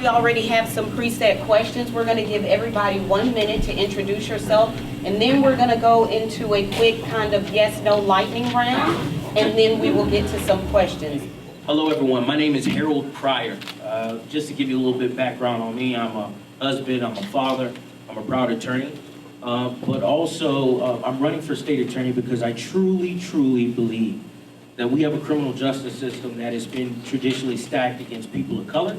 we already have some preset questions. We're going to give everybody 1 minute to introduce yourself, and then we're going to go into a quick kind of yes/no lightning round, and then we will get to some questions. Hello everyone, my name is Harold Pryor. Just to give you a little bit of background on me, I'm a husband, I'm a father, I'm a Broward attorney, but also I'm running for state attorney because I truly believe that we have a criminal justice system that has been traditionally stacked against people of color,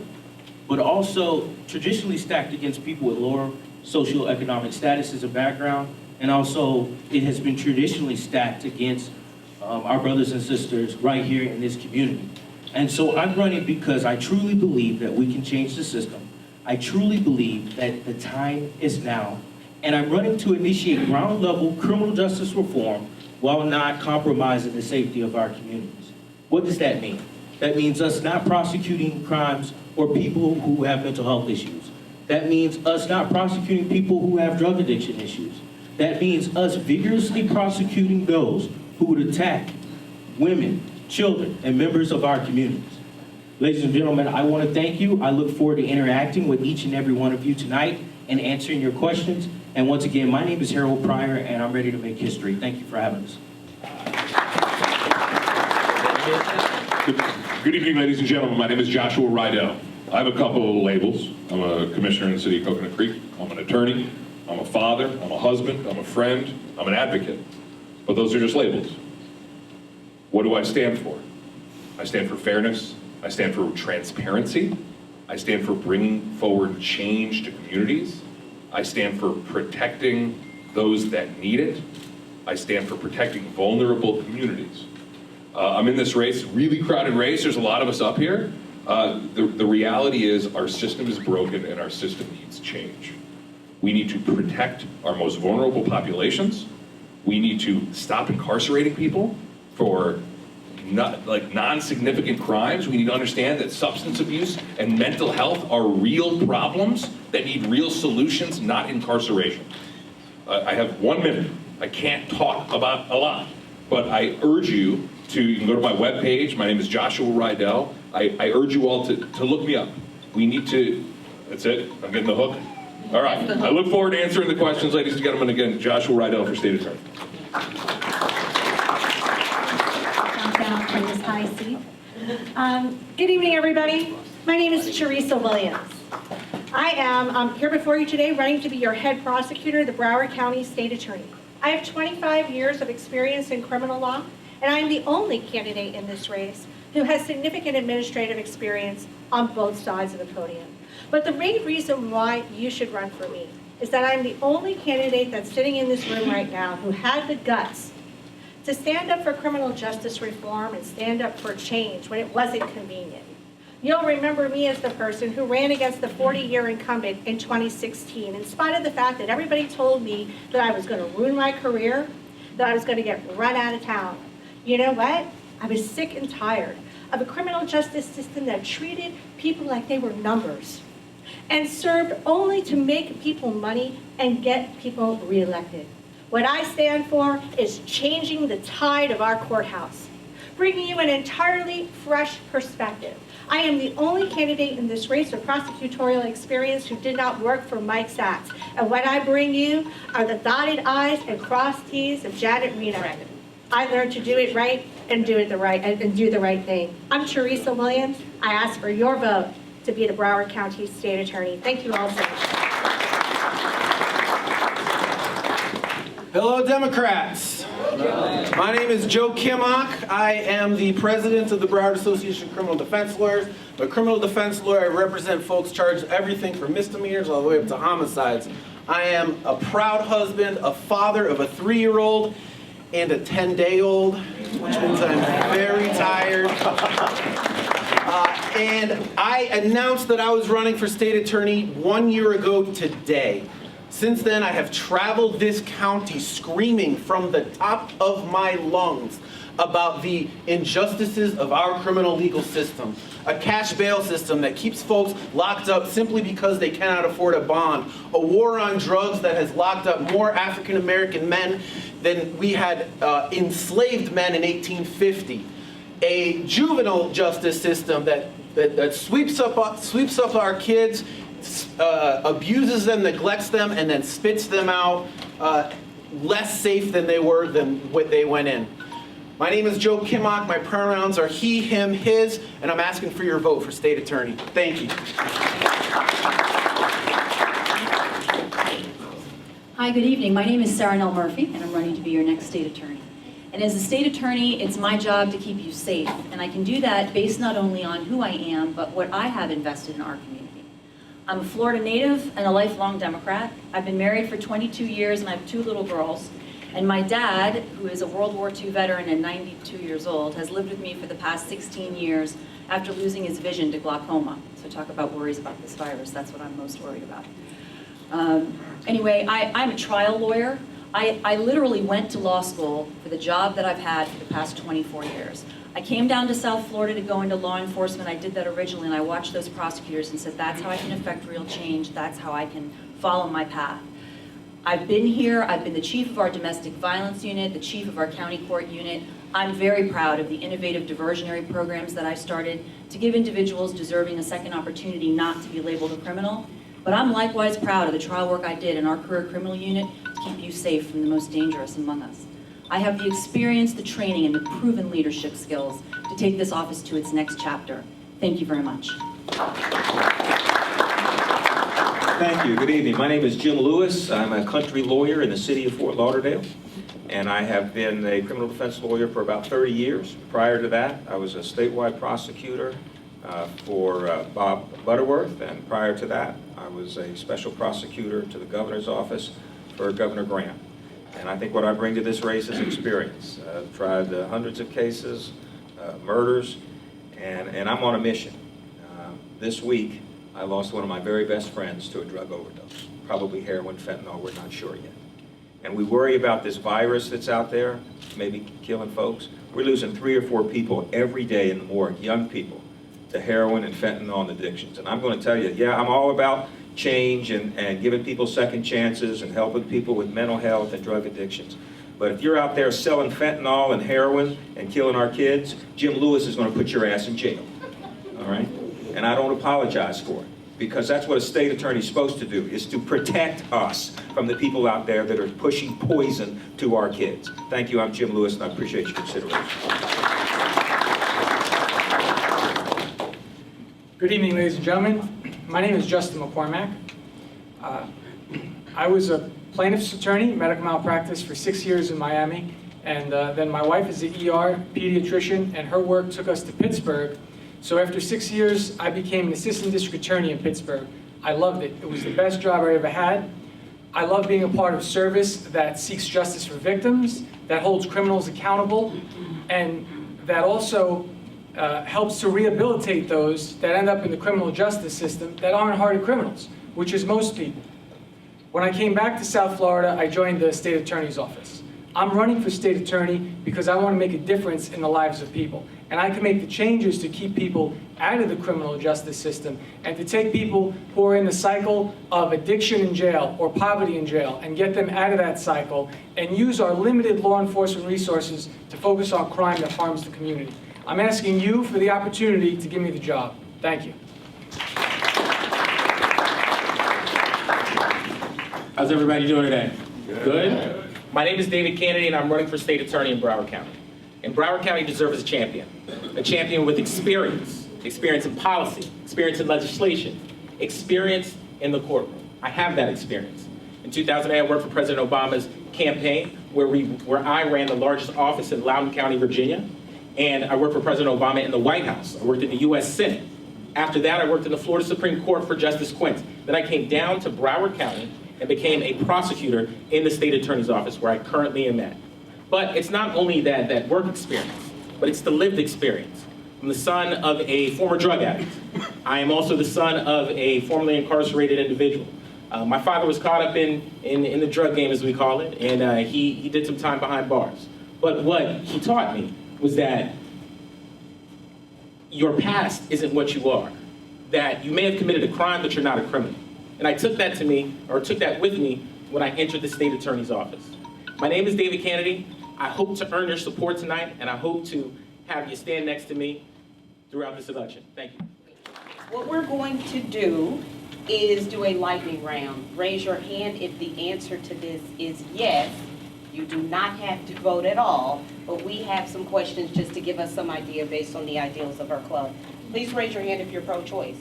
but also traditionally stacked against people with lower socioeconomic statuses and background, and also it has been traditionally stacked against our brothers and sisters right here in this community. And so I'm running because I truly believe that we can change the system. I truly believe that the time is now. And I'm running to initiate ground level criminal justice reform while not compromising the safety of our communities. What does that mean? That means us not prosecuting crimes or people who have mental health issues. That means us not prosecuting people who have drug addiction issues. That means us vigorously prosecuting those who would attack women, children, and members of our communities. Ladies and gentlemen, I want to thank you. I look forward to interacting with each and every one of you tonight and answering your questions. And once again, my name is Harold Pryor, and I'm ready to make history. Thank you for having us. Good evening, ladies and gentlemen. My name is Joshua Rydell. I have a couple of labels. I'm a commissioner in the city of Coconut Creek. I'm an attorney. I'm a father. I'm a husband. I'm a friend. I'm an advocate. But those are just labels. What do I stand for? I stand for fairness. I stand for transparency. I stand for bringing forward change to communities. I stand for protecting those that need it. I stand for protecting vulnerable communities. I'm in this race, really crowded race. There's a lot of us up here. The reality is our system is broken and our system needs change. We need to protect our most vulnerable populations. We need to stop incarcerating people for non-significant crimes. We need to understand that substance abuse and mental health are real problems that need real solutions, not incarceration. I have 1 minute. I can't talk about a lot, but I urge you can go to my webpage. My name is Joshua Rydell. I urge you all to look me up. We need to, that's it, I'm getting the hook. All right, I look forward to answering the questions, ladies and gentlemen. Again, Joshua Rydell for State Attorney. Down from this high seat. Good evening, everybody. My name is Teresa Williams. I am here before you today running to be your head prosecutor, the Broward County State Attorney. I have 25 years of experience in criminal law, and I am the only candidate in this race who has significant administrative experience on both sides of the podium. But the main reason why you should run for me is that I'm the only candidate that's sitting in this room right now who had the guts to stand up for criminal justice reform and stand up for change when it wasn't convenient. You'll remember me as the person who ran against the 40-year incumbent in 2016, in spite of the fact that everybody told me that I was going to ruin my career, that I was going to get run out of town. You know what? I was sick and tired of a criminal justice system that treated people like they were numbers and served only to make people money and get people reelected. What I stand for is changing the tide of our courthouse, bringing you an entirely fresh perspective. I am the only candidate in this race with prosecutorial experience who did not work for Mike Sachs. And what I bring you are the dotted I's and crossed T's of Janet Reno. I learned to do it right and do the right thing. I'm Teresa Williams. I ask for your vote to be the Broward County State Attorney. Thank you all so much. Hello, Democrats. My name is Joe Kimmock. I am the president of the Broward Association of Criminal Defense Lawyers. I'm a criminal defense lawyer. I represent folks charged everything from misdemeanors all the way up to homicides. I am a proud husband, a father of a 3-year-old and a 10-day-old, which means I'm very tired. And I announced that I was running for state attorney 1 year ago today. Since then, I have traveled this county screaming from the top of my lungs about the injustices of our criminal legal system. A cash bail system that keeps folks locked up simply because they cannot afford a bond. A war on drugs that has locked up more African American men than we had enslaved men in 1850. A juvenile justice system that that sweeps up our kids, abuses them, neglects them, and then spits them out less safe than they were than what they went in. My name is Joe Kimmock. My pronouns are he, him, his, and I'm asking for your vote for state attorney. Thank you. Hi, good evening. My name is Sarahnell Murphy, and I'm running to be your next state attorney. And as a state attorney, it's my job to keep you safe, and I can do that based not only on who I am, but what I have invested in our community. I'm a Florida native and a lifelong Democrat. I've been married for 22 years, and I have 2 little girls. And my dad, who is a World War II veteran and 92 years old, has lived with me for the past 16 years after losing his vision to glaucoma. So talk about worries about this virus. That's what I'm most worried about. Anyway, I'm a trial lawyer. I literally went to law school for the job that I've had for the past 24 years. I came down to South Florida to go into law enforcement. I did that originally, and I watched those prosecutors and said, that's how I can affect real change. That's how I can follow my path. I've been here. I've been the chief of our domestic violence unit, the chief of our county court unit. I'm very proud of the innovative diversionary programs that I started to give individuals deserving a second opportunity not to be labeled a criminal. But I'm likewise proud of the trial work I did in our career criminal unit to keep you safe from the most dangerous among us. I have the experience, the training, and the proven leadership skills to take this office to its next chapter. Thank you very much. Thank you. Good evening. My name is Jim Lewis. I'm a country lawyer in the city of Fort Lauderdale, and I have been a criminal defense lawyer for about 30 years. Prior to that, I was a statewide prosecutor for Bob Butterworth, and prior to that, I was a special prosecutor to the governor's office for Governor Graham. And I think what I bring to this race is experience. I've tried hundreds of cases, murders, and I'm on a mission. This week, I lost one of my very best friends to a drug overdose, probably heroin, fentanyl, we're not sure yet. And we worry about this virus that's out there, maybe killing folks. We're losing 3 or 4 people every day in the morgue, young people, to heroin and fentanyl and addictions. And I'm going to tell you, yeah, I'm all about change and giving people second chances and helping people with mental health and drug addictions. But if you're out there selling fentanyl and heroin and killing our kids, Jim Lewis is going to put your ass in jail, all right? And I don't apologize for it, because that's what a state attorney is supposed to do, is to protect us from the people out there that are pushing poison to our kids. Thank you. I'm Jim Lewis, and I appreciate your consideration. Good evening, ladies and gentlemen. My name is Justin McCormack. I was a plaintiff's attorney, medical malpractice, for 6 years in Miami, and then my wife is an ER pediatrician, and her work took us to Pittsburgh. So after 6 years, I became an assistant district attorney in Pittsburgh. I loved it. It was the best job I ever had. I love being a part of service that seeks justice for victims, that holds criminals accountable, and that also helps to rehabilitate those that end up in the criminal justice system that aren't hardened criminals, which is most people. When I came back to South Florida, I joined the state attorney's office. I'm running for state attorney because I want to make a difference in the lives of people. And I can make the changes to keep people out of the criminal justice system and to take people who are in the cycle of addiction in jail or poverty in jail and get them out of that cycle and use our limited law enforcement resources to focus on crime that harms the community. I'm asking you for the opportunity to give me the job. Thank you. How's everybody doing today? Good? My name is David Cannady, and I'm running for state attorney in Broward County. And Broward County deserves a champion with experience in policy, experience in legislation, experience in the courtroom. I have that experience. In 2008, I worked for President Obama's campaign, where I ran the largest office in Loudoun County, Virginia. And I worked for President Obama in the White House. I worked in the U.S. Senate. After that, I worked in the Florida Supreme Court for Justice Quince. Then I came down to Broward County and became a prosecutor in the state attorney's office, where I currently am at. But it's not only that work experience, but it's the lived experience. I'm the son of a former drug addict. I am also the son of a formerly incarcerated individual. My father was caught up in the drug game, as we call it, and he did some time behind bars. But what he taught me was that your past isn't what you are. That you may have committed a crime, but you're not a criminal. And I took that with me when I entered the state attorney's office. My name is David Cannady. I hope to earn your support tonight, and I hope to have you stand next to me throughout this election. Thank you. What we're going to do is do a lightning round. Raise your hand if the answer to this is yes. You do not have to vote at all, but we have some questions just to give us some idea based on the ideals of our club. Please raise your hand if you're pro-choice.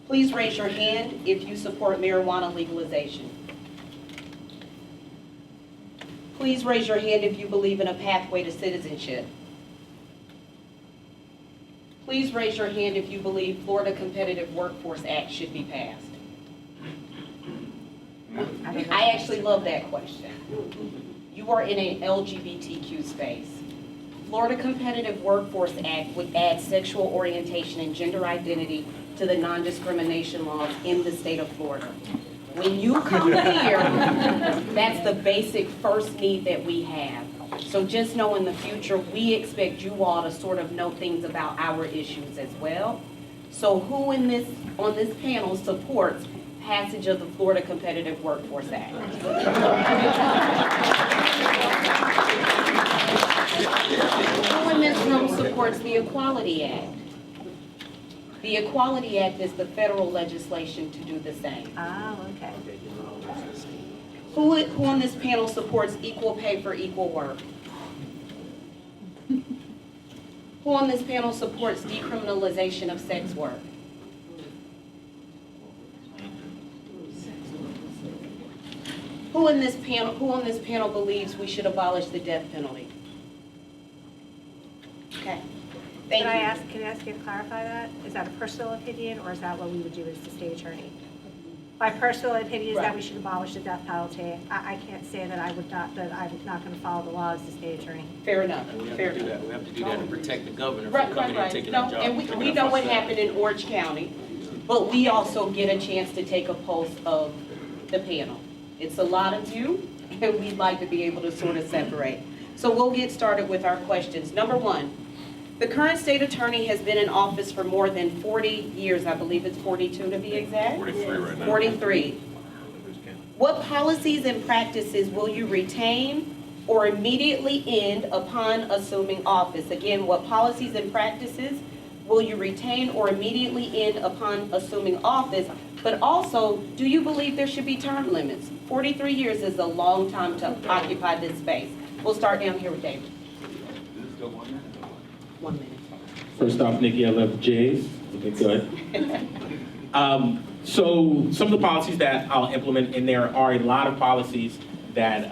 Please raise your hand if you support marijuana legalization. Please raise your hand if you believe in a pathway to citizenship. Please raise your hand if you believe Florida Competitive Workforce Act should be passed. I actually love that question. You are in an LGBTQ space. Florida Competitive Workforce Act would add sexual orientation and gender identity to the non-discrimination laws in the state of Florida. When you come here, that's the basic first need that we have. So just know in the future, we expect you all to sort of know things about our issues as well. So who on this panel supports passage of the Florida Competitive Workforce Act? Who in this room supports the Equality Act? The Equality Act is the federal legislation to do the same. Oh, okay. Who on this panel supports equal pay for equal work? Who on this panel supports decriminalization of sex work? Who on this panel believes we should abolish the death penalty? Okay. Thank you. Can I ask you to clarify that? Is that a personal opinion, or is that what we would do as the state attorney? My personal opinion is that we should abolish the death penalty. I can't say that I'm not going to follow the law as the state attorney. Fair enough. Fair enough. We have to do that to protect the governor Right, from coming right, and taking right. our No, job. and we know what happened in Orange County, but we also get a chance to take a pulse of the panel. It's a lot of you, and we'd like to be able to sort of separate. So we'll get started with our questions. Number one, the current state attorney has been in office for more than 40 years. I believe it's 42 to be exact. 43 right now. 43. What policies and practices will you retain or immediately end upon assuming office? Again, what policies and practices will you retain or immediately end upon assuming office? But also, do you believe there should be term limits? 43 years is a long time to occupy this space. We'll start down here with David. 1 minute. First off, Nikki, I love the Jays. Looking good. So some of the policies that I'll implement in there are a lot of policies that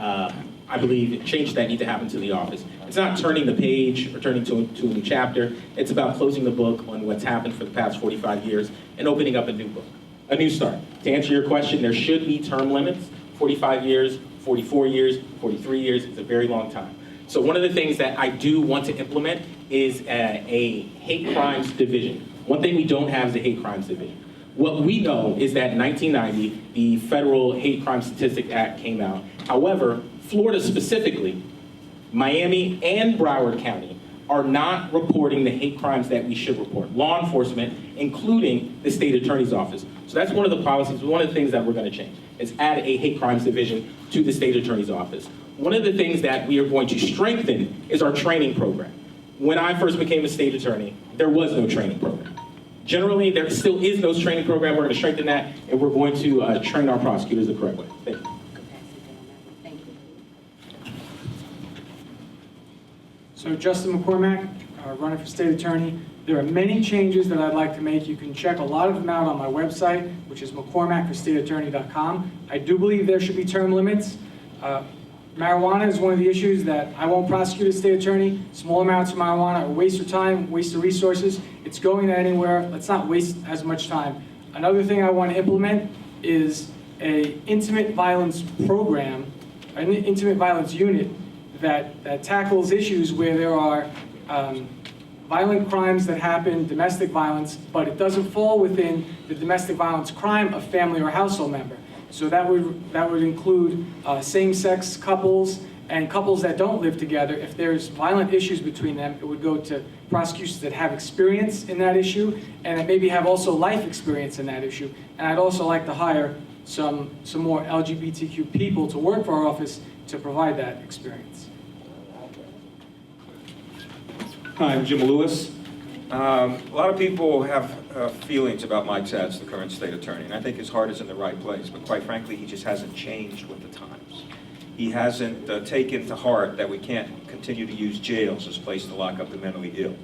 I believe changes that need to happen to the office. It's not turning the page or turning to a new chapter. It's about closing the book on what's happened for the past 45 years and opening up a new book, a new start. To answer your question, there should be term limits. 45 years, 44 years, 43 years, it's a very long time. So one of the things that I do want to implement is a hate crimes division. One thing we don't have is a hate crimes division. What we know is that in 1990, the Federal Hate Crime Statistic Act came out. However, Florida specifically, Miami and Broward County are not reporting the hate crimes that we should report. Law enforcement, including the state attorney's office. So that's one of the policies, one of the things that we're going to change, is add a hate crimes division to the state attorney's office. One of the things that we are going to strengthen is our training program. When I first became a state attorney, there was no training program. Generally, there still is no training program. We're going to strengthen that, and we're going to train our prosecutors the correct way. Thank you. Thank you. So Justin McCormack, running for state attorney. There are many changes that I'd like to make. You can check a lot of them out on my website, which is McCormackforstateattorney.com. I do believe there should be term limits. Marijuana is one of the issues that I won't prosecute as state attorney. Small amounts of marijuana are a waste of time, waste of resources. It's going anywhere. Let's not waste as much time. Another thing I want to implement is an intimate violence program, an intimate violence unit that tackles issues where there are violent crimes that happen, domestic violence, but it doesn't fall within the domestic violence crime of family or household member. So that would include same-sex couples and couples that don't live together. If there's violent issues between them, it would go to prosecutors that have experience in that issue and that maybe have also life experience in that issue. And I'd also like to hire some more LGBTQ people to work for our office to provide that experience. Hi, I'm Jim Lewis. A lot of people have feelings about Mike Satz, the current state attorney, and I think his heart is in the right place, but quite frankly, he just hasn't changed with the times. He hasn't taken to heart that we can't continue to use jails as a place to lock up the mentally ill.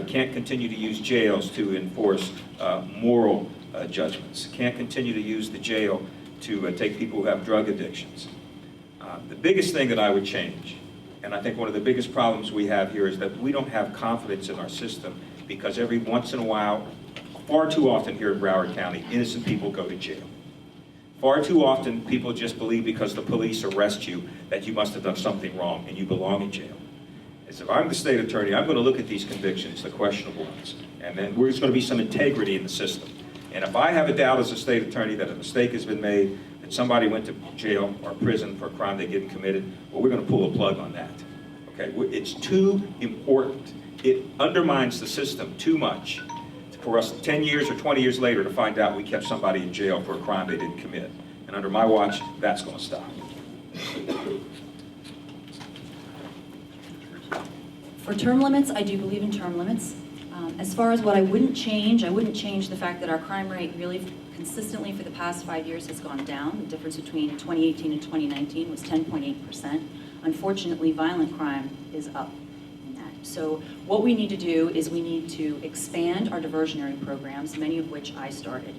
Can't continue to use jails to enforce moral judgments. Can't continue to use the jail to take people who have drug addictions. The biggest thing that I would change, and I think one of the biggest problems we have here, is that we don't have confidence in our system, because every once in a while, far too often here in Broward County, innocent people go to jail. Far too often, people just believe because the police arrest you that you must have done something wrong and you belong in jail. As if I'm the state attorney, I'm going to look at these convictions, the questionable ones, and then there's going to be some integrity in the system. And if I have a doubt as a state attorney that a mistake has been made, that somebody went to jail or prison for a crime they didn't committed, well, we're going to pull a plug on that. Okay, it's too important. It undermines the system too much for us 10 years or 20 years later to find out we kept somebody in jail for a crime they didn't commit. And under my watch, that's going to stop. For term limits, I do believe in term limits. As far as what I wouldn't change the fact that our crime rate really consistently for the past 5 years has gone down. The difference between 2018 and 2019 was 10.8%. Unfortunately, violent crime is up in that. So what we need to do is we need to expand our diversionary programs, many of which I started,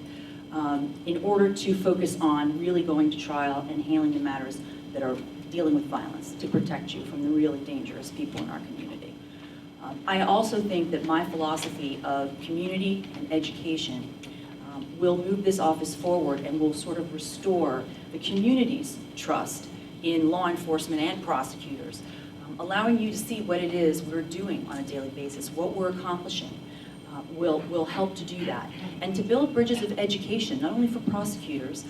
in order to focus on really going to trial and handling the matters that are dealing with violence to protect you from the really dangerous people in our community. I also think that my philosophy of community and education will move this office forward and will sort of restore the community's trust in law enforcement and prosecutors, allowing you to see what it is we're doing on a daily basis, what we're accomplishing. Will help to do that. And to build bridges of education, not only for prosecutors,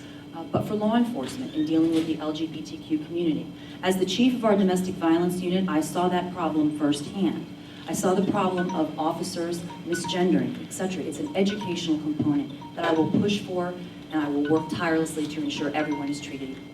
but for law enforcement in dealing with the LGBTQ community. As the chief of our domestic violence unit, I saw that problem firsthand. I saw the problem of officers misgendering, etc. It's an educational component that I will push for, and I will work tirelessly to ensure everyone is treated equally.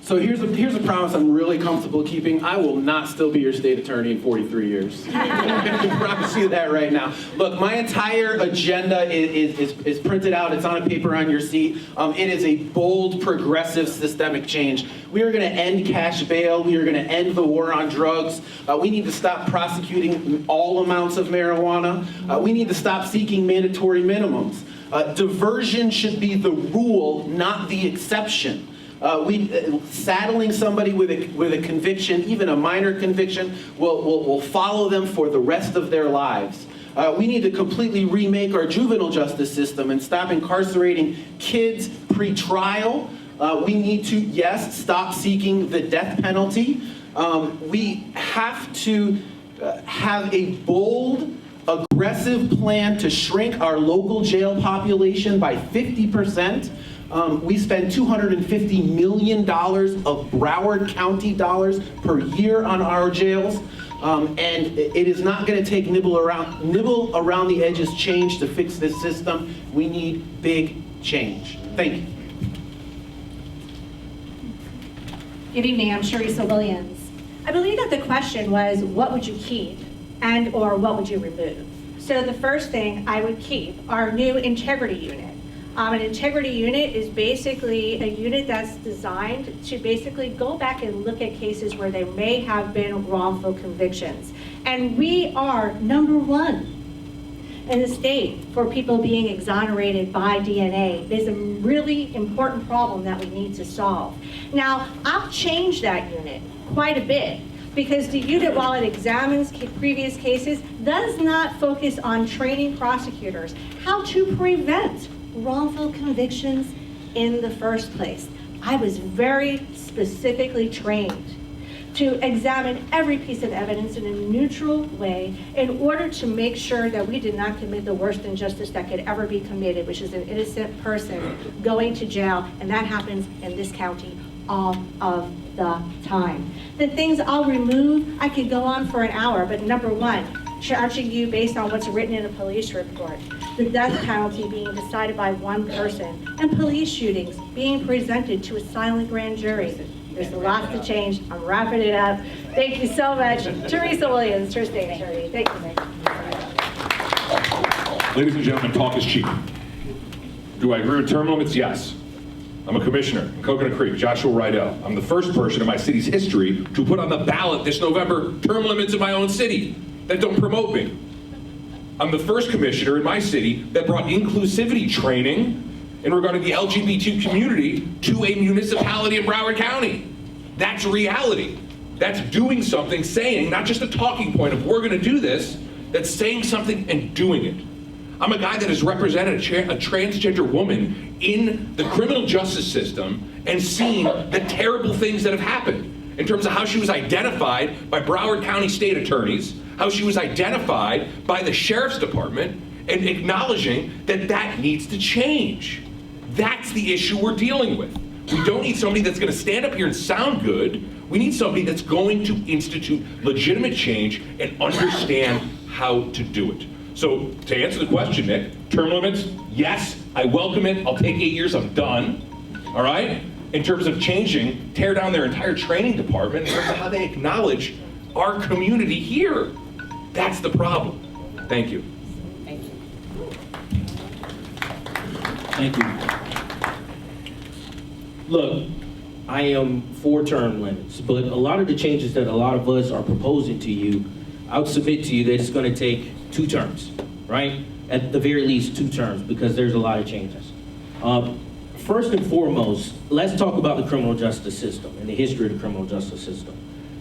So here's a promise I'm really comfortable keeping. I will not still be your state attorney in 43 years. I can promise you that right now. Look, my entire agenda is printed out. It's on a paper on your seat. It is a bold, progressive, systemic change. We are going to end cash bail. We are going to end the war on drugs. We need to stop prosecuting all amounts of marijuana. We need to stop seeking mandatory minimums. Diversion should be the rule, not the exception. Saddling somebody with a conviction, even a minor conviction, will follow them for the rest of their lives. We need to completely remake our juvenile justice system and stop incarcerating kids pre-trial. We need to, yes, stop seeking the death penalty. We have to have a bold, aggressive plan to shrink our local jail population by 50%. We spend $250 million of Broward County dollars per year on our jails, and it is not going to take nibble around the edges change to fix this system. We need big change. Thank you. Good evening, I'm Sharisa Williams. I believe that the question was, what would you keep and or what would you remove? So the first thing I would keep our new integrity unit. An integrity unit is basically a unit that's designed to basically go back and look at cases where there may have been wrongful convictions. And we are #1 in the state for people being exonerated by DNA. There's a really important problem that we need to solve. Now, I'll change that unit quite a bit, because the unit, while it examines previous cases, does not focus on training prosecutors how to prevent wrongful convictions in the first place. I was very specifically trained to examine every piece of evidence in a neutral way in order to make sure that we did not commit the worst injustice that could ever be committed, which is an innocent person going to jail, and that happens in this county all of the time. The things I'll remove, I could go on for an hour, but #1, charging you based on what's written in a police report, the death penalty being decided by one person, and police shootings being presented to a silent grand jury. There's lots to change. I'm wrapping it up. Thank you so much. Teresa Williams, First State Attorney. Thank you, Nick. Ladies and gentlemen, talk is cheap. Do I agree with term limits? Yes. I'm a commissioner in Coconut Creek, Joshua Rydell. I'm the first person in my city's history to put on the ballot this November term limits in my own city that don't promote me. I'm the first commissioner in my city that brought inclusivity training in regarding the LGBT community to a municipality in Broward County. That's reality. That's doing something, saying, not just a talking point of we're gonna do this, that's saying something and doing it. I'm a guy that has represented a transgender woman in the criminal justice system and seen the terrible things that have happened in terms of how she was identified by Broward County State Attorneys, how she was identified by the Sheriff's Department, and acknowledging that that needs to change. That's the issue we're dealing with. We don't need somebody that's gonna stand up here and sound good. We need somebody that's going to institute legitimate change and understand how to do it. So to answer the question, Nick, term limits, yes, I welcome it. I'll take 8 years, I'm done, all right? In terms of changing, tear down their entire training department in terms of how they acknowledge our community here. That's the problem. Thank you. Thank you. Thank you. Look, I am for term limits, but a lot of the changes that a lot of us are proposing to you, I would submit to you that it's going to take 2 terms, right? At the very least 2 terms, because there's a lot of changes. First and foremost, let's talk about the criminal justice system and the history of the criminal justice system.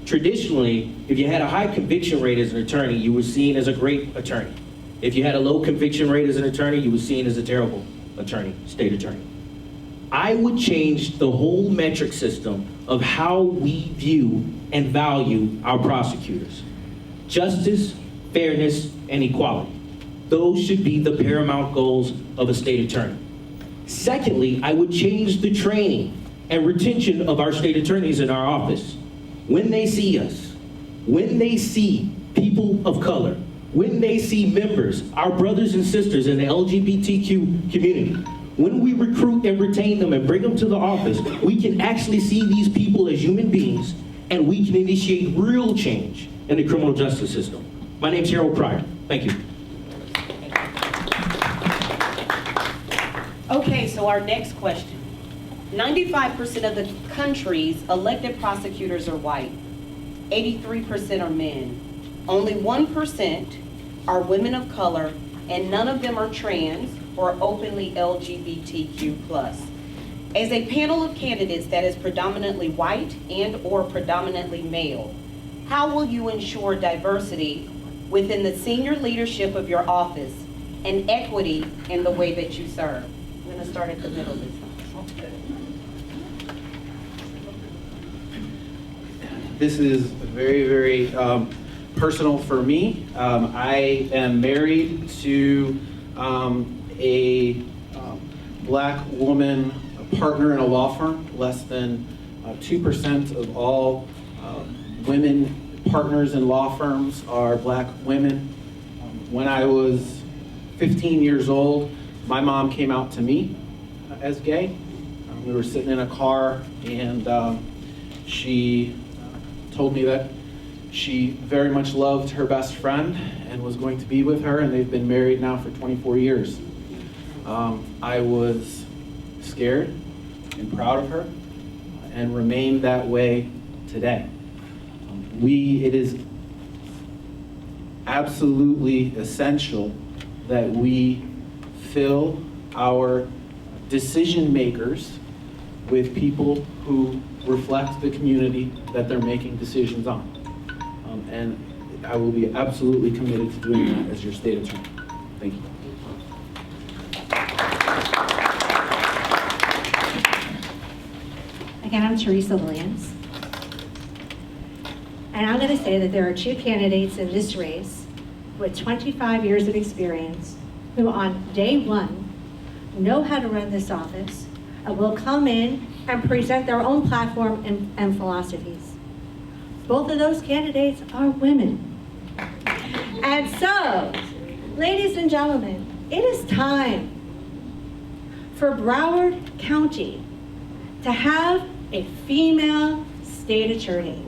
Traditionally, if you had a high conviction rate as an attorney, you were seen as a great attorney. If you had a low conviction rate as an attorney, you were seen as a terrible attorney, state attorney. I would change the whole metric system of how we view and value our prosecutors. Justice, fairness, and equality. Those should be the paramount goals of a state attorney. Secondly, I would change the training and retention of our state attorneys in our office. When they see us, when they see people of color, when they see members, our brothers and sisters in the LGBTQ community, when we recruit and retain them and bring them to the office, we can actually see these people as human beings, and we can initiate real change in the criminal justice system. My name's Harold Pryor. Thank you. Okay, so our next question. 95% of the country's elected prosecutors are white. 83% are men. Only 1% are women of color, and none of them are trans or openly LGBTQ+. As a panel of candidates that is predominantly white and or predominantly male, how will you ensure diversity within the senior leadership of your office and equity in the way that you serve? I'm going to start at the middle this time. This is very, very personal for me. I am married to a black woman, a partner in a law firm. Less than 2% of all women partners in law firms are black women. When I was 15 years old, my mom came out to me as gay. We were sitting in a car, and she told me that she very much loved her best friend and was going to be with her, and they've been married now for 24 years. I was scared and proud of her and remain that way today. It is absolutely essential that we fill our decision makers with people who reflect the community that they're making decisions on. And I will be absolutely committed to doing that as your state attorney. Thank you. Again, I'm Teresa Williams. And I'm going to say that there are 2 candidates in this race with 25 years of experience who on day 1 know how to run this office and will come in and present their own platform and philosophies. Both of those candidates are women. And so, ladies and gentlemen, it is time for Broward County to have a female state attorney.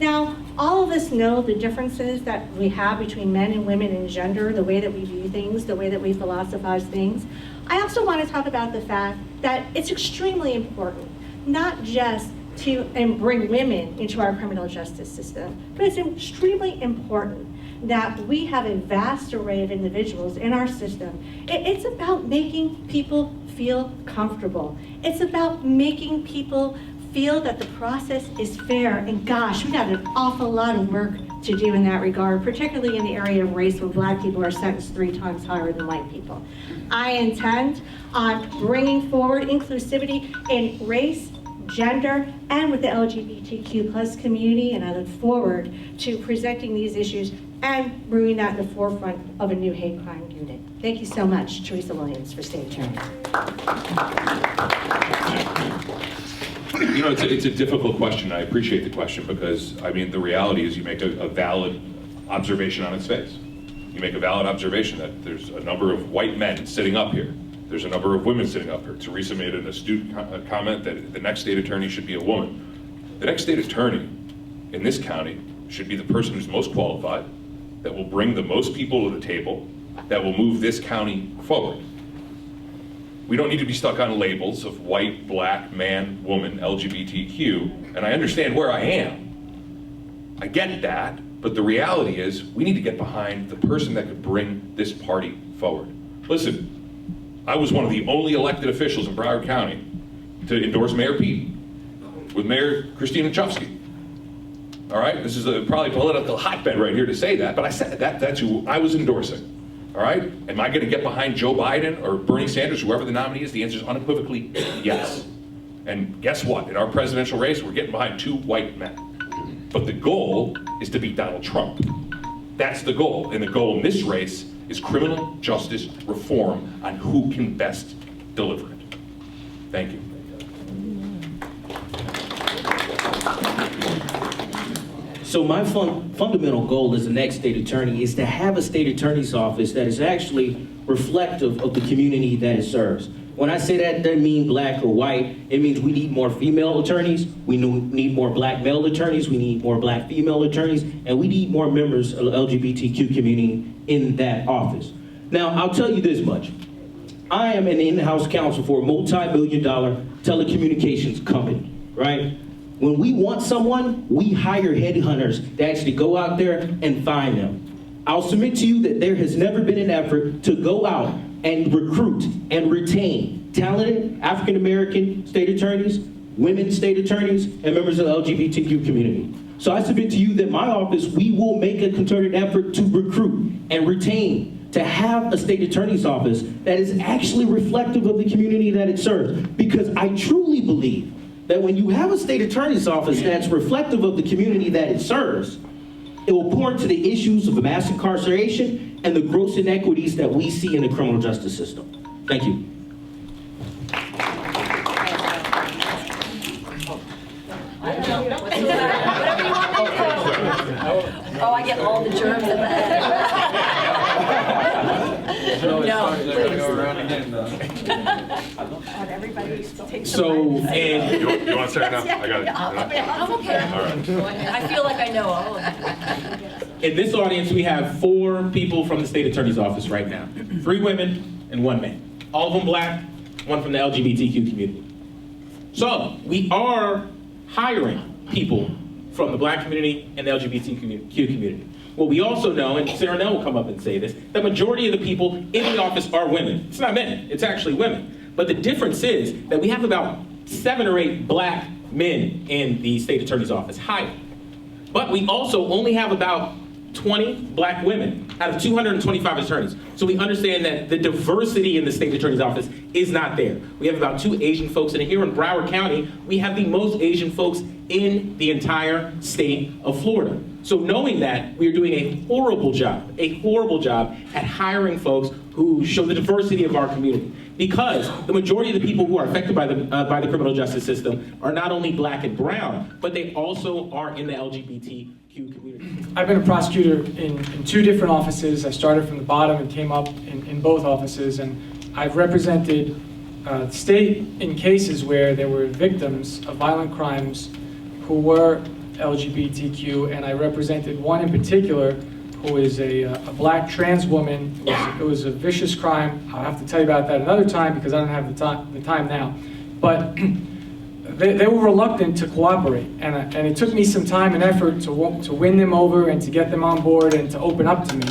Now, all of us know the differences that we have between men and women in gender, the way that we view things, the way that we philosophize things. I also want to talk about the fact that it's extremely important, not just to bring women into our criminal justice system, but it's extremely important that we have a vast array of individuals in our system. It's about making people feel comfortable. It's about making people feel that the process is fair. And gosh, we got an awful lot of work to do in that regard, particularly in the area of race when Black people are sentenced 3 times higher than white people. I intend on bringing forward inclusivity in race, gender, and with the LGBTQ+ community, and I look forward to presenting these issues and bringing that in the forefront of a new hate crime unit. Thank you so much, Teresa Williams, for State Attorney. You know, it's a difficult question. I appreciate the question because, I mean, the reality is you make a valid observation on its face. You make a valid observation that there's a number of white men sitting up here. There's a number of women sitting up here. Teresa made an astute comment that the next state attorney should be a woman. The next state attorney in this county should be the person who's most qualified, that will bring the most people to the table, that will move this county forward. We don't need to be stuck on labels of white, black, man, woman, LGBTQ, and I understand where I am. I get that, but the reality is we need to get behind the person that could bring this party forward. Listen, I was one of the only elected officials in Broward County to endorse Mayor Pete with Mayor Christina Chufsky. All right, this is probably a political hotbed right here to say that, but I said that's who I was endorsing. All right, am I going to get behind Joe Biden or Bernie Sanders, whoever the nominee is? The answer is unequivocally yes. And guess what? In our presidential race, we're getting behind 2 white men. But the goal is to beat Donald Trump. That's the goal. And the goal in this race is criminal justice reform on who can best deliver it. Thank you. So my fundamental goal as the next state attorney is to have a state attorney's office that is actually reflective of the community that it serves. When I say that, it doesn't mean black or white. It means we need more female attorneys, we need more black male attorneys, we need more black female attorneys, and we need more members of the LGBTQ community in that office. Now, I'll tell you this much. I am an in-house counsel for a multi-million-dollar telecommunications company, right? When we want someone, we hire headhunters to actually go out there and find them. I'll submit to you that there has never been an effort to go out and recruit and retain talented African-American state attorneys, women state attorneys, and members of the LGBTQ community. So I submit to you that my office, we will make a concerted effort to recruit and retain, to have a state attorney's office that is actually reflective of the community that it serves. Because I truly believe that when you have a state attorney's office that's reflective of the community that it serves, it will point to the issues of mass incarceration and the gross inequities that we see in the criminal justice system. Thank you. Oh, I get all the germs in the head. No, please. So, and You want to start now? I got it. I'm okay. All right. I feel like I know all of it. in this audience, we have 4 people from the state attorney's office right now. 3 women and 1 man. All of them black, 1 from the LGBTQ community. So, we are hiring people from the black community and the LGBTQ community. What we also know, and Sarahnell will come up and say this, the majority of the people in the office are women. It's not men, it's actually women. But the difference is that we have about 7 or 8 black men in the state attorney's office hired. But we also only have about 20 black women out of 225 attorneys. So we understand that the diversity in the state attorney's office is not there. We have about 2 Asian folks, and here in Broward County, we have the most Asian folks in the entire state of Florida. So knowing that, we are doing a horrible job at hiring folks who show the diversity of our community. Because the majority of the people who are affected by the criminal justice system are not only black and brown, but they also are in the LGBTQ community. I've been a prosecutor in 2 different offices. I started from the bottom and came up in both offices, and I've represented state in cases where there were victims of violent crimes who were LGBTQ, and I represented one in particular who is a black trans woman. It was a vicious crime. I'll have to tell you about that another time because I don't have the time now. But they were reluctant to cooperate, and it took me some time and effort to win them over and to get them on board and to open up to me.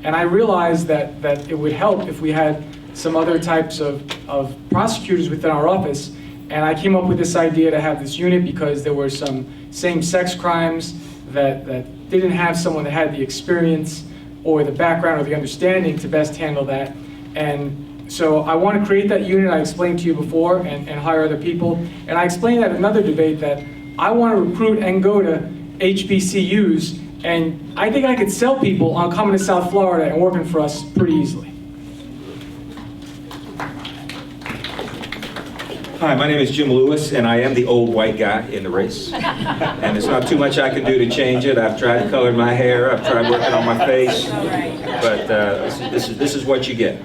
And I realized that it would help if we had some other types of prosecutors within our office. And I came up with this idea to have this unit because there were some same-sex crimes that didn't have someone that had the experience or the background or the understanding to best handle that. And so I want to create that unit I explained to you before and hire other people. And I explained at another debate that I want to recruit and go to HBCUs, and I think I could sell people on coming to South Florida and working for us pretty easily. Hi, my name is Jim Lewis, and I am the old white guy in the race. And there's not too much I can do to change it. I've tried coloring my hair, I've tried working on my face, but this is what you get.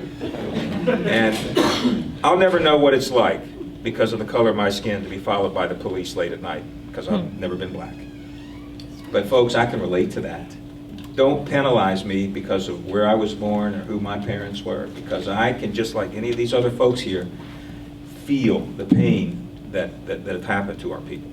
And I'll never know what it's like, because of the color of my skin, to be followed by the police late at night, because I've never been black. But folks, I can relate to that. Don't penalize me because of where I was born or who my parents were, because I can, just like any of these other folks here, feel the pain that have happened to our people.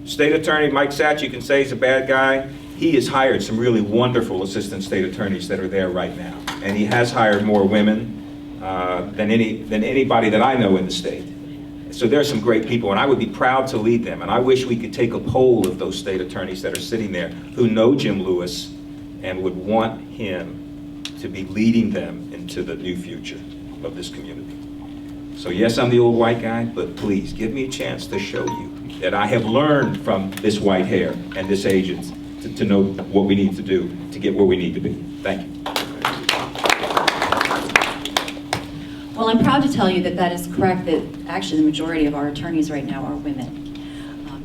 State Attorney Mike Satch, you can say he's a bad guy. He has hired some really wonderful assistant state attorneys that are there right now. And he has hired more women than anybody that I know in the state. So there are some great people, and I would be proud to lead them. And I wish we could take a poll of those state attorneys that are sitting there who know Jim Lewis and would want him to be leading them into the new future of this community. So yes, I'm the old white guy, but please give me a chance to show you that I have learned from this white hair and this agent to know what we need to do to get where we need to be. Thank you. Well, I'm proud to tell you that that is correct, that actually the majority of our attorneys right now are women.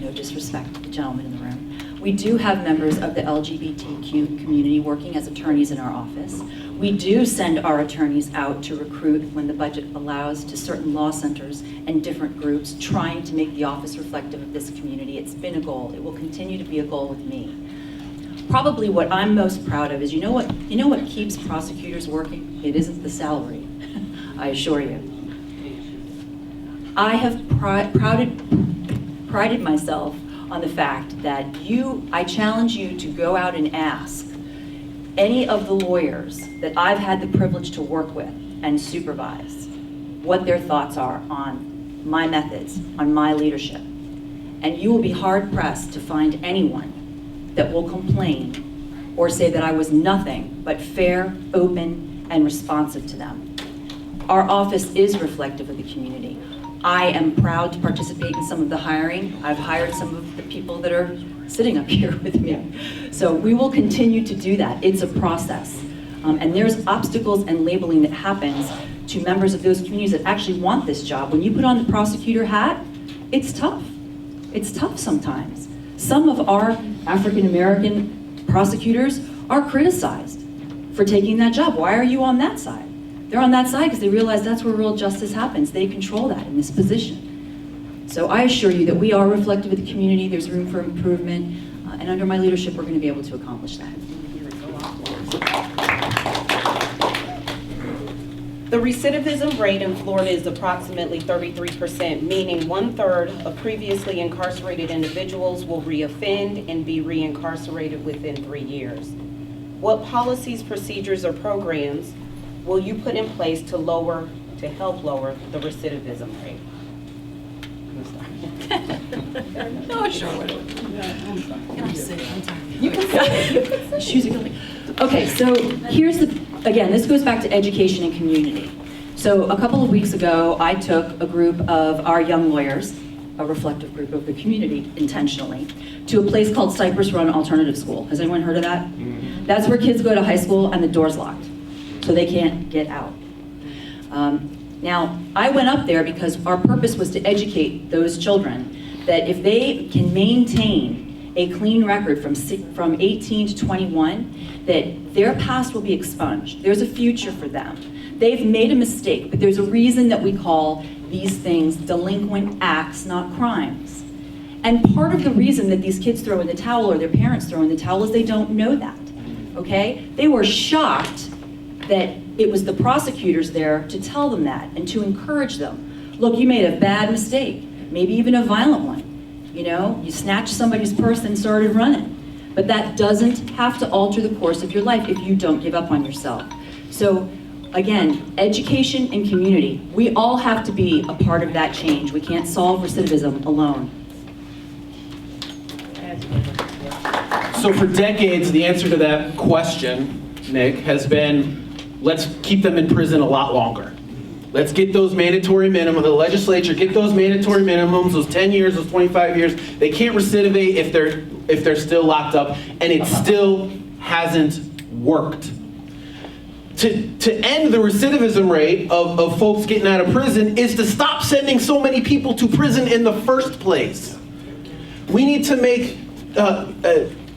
No disrespect to the gentleman in the room. We do have members of the LGBTQ community working as attorneys in our office. We do send our attorneys out to recruit when the budget allows to certain law centers and different groups, trying to make the office reflective of this community. It's been a goal. It will continue to be a goal with me. Probably what I'm most proud of is, you know what keeps prosecutors working? It isn't the salary, I assure you. I have prided myself on the fact that I challenge you to go out and ask any of the lawyers that I've had the privilege to work with and supervise what their thoughts are on my methods, on my leadership. And you will be hard pressed to find anyone that will complain or say that I was nothing but fair, open, and responsive to them. Our office is reflective of the community. I am proud to participate in some of the hiring. I've hired some of the people that are sitting up here with me. So we will continue to do that. It's a process. And there's obstacles and labeling that happens to members of those communities that actually want this job. When you put on the prosecutor hat, it's tough. It's tough sometimes. Some of our African-American prosecutors are criticized for taking that job. Why are you on that side? They're on that side because they realize that's where real justice happens. They control that in this position. So I assure you that we are reflective of the community. There's room for improvement. And under my leadership, we're going to be able to accomplish that. The recidivism rate in Florida is approximately 33%, meaning 1/3 of previously incarcerated individuals will reoffend and be reincarcerated within 3 years. What policies, procedures, or programs will you put in place to help lower the recidivism rate? No, sure. Can I sit? I'm tired. You can sit. Shoes are killing me. Okay, so here's again, this goes back to education and community. So a couple of weeks ago, I took a group of our young lawyers, a reflective group of the community intentionally, to a place called Cypress Run Alternative School. Has anyone heard of that? Mm-hmm. That's where kids go to high school and the door's locked, so they can't get out. Now, I went up there because our purpose was to educate those children that if they can maintain a clean record from 18 to 21, that their past will be expunged. There's a future for them. They've made a mistake, but there's a reason that we call these things delinquent acts, not crimes. And part of the reason that these kids throw in the towel or their parents throw in the towel is they don't know that, okay? They were shocked that it was the prosecutors there to tell them that and to encourage them. Look, you made a bad mistake, maybe even a violent one. You know, you snatched somebody's purse and started running. But that doesn't have to alter the course of your life if you don't give up on yourself. So again, education and community, we all have to be a part of that change. We can't solve recidivism alone. So for decades, the answer to that question, Nik, has been, let's keep them in prison a lot longer. Let's get those mandatory minimums, the legislature, get those mandatory minimums, those 10 years, those 25 years. They can't recidivate if they're still locked up, and it still hasn't worked. To end the recidivism rate of folks getting out of prison is to stop sending so many people to prison in the first place. We need to make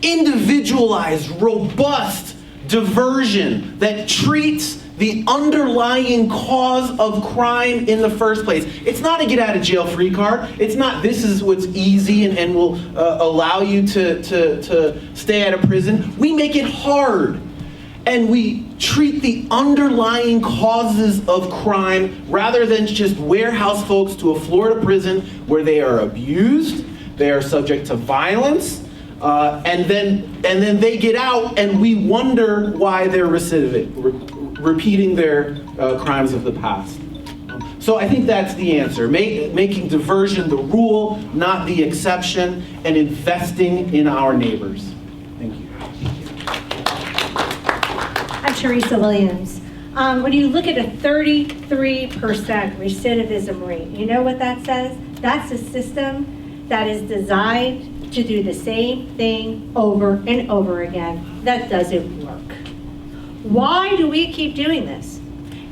individualized, robust diversion that treats the underlying cause of crime in the first place. It's not a get out of jail free card. It's not this is what's easy and will allow you to stay out of prison. We make it hard. And we treat the underlying causes of crime rather than just warehouse folks to a Florida prison where they are abused, they are subject to violence, and then they get out and we wonder why they're repeating their crimes of the past. So I think that's the answer. Making diversion the rule, not the exception, and investing in our neighbors. Thank you. I'm Teresa Williams. When you look at a 33% recidivism rate, you know what that says? That's a system that is designed to do the same thing over and over again. That doesn't work. Why do we keep doing this?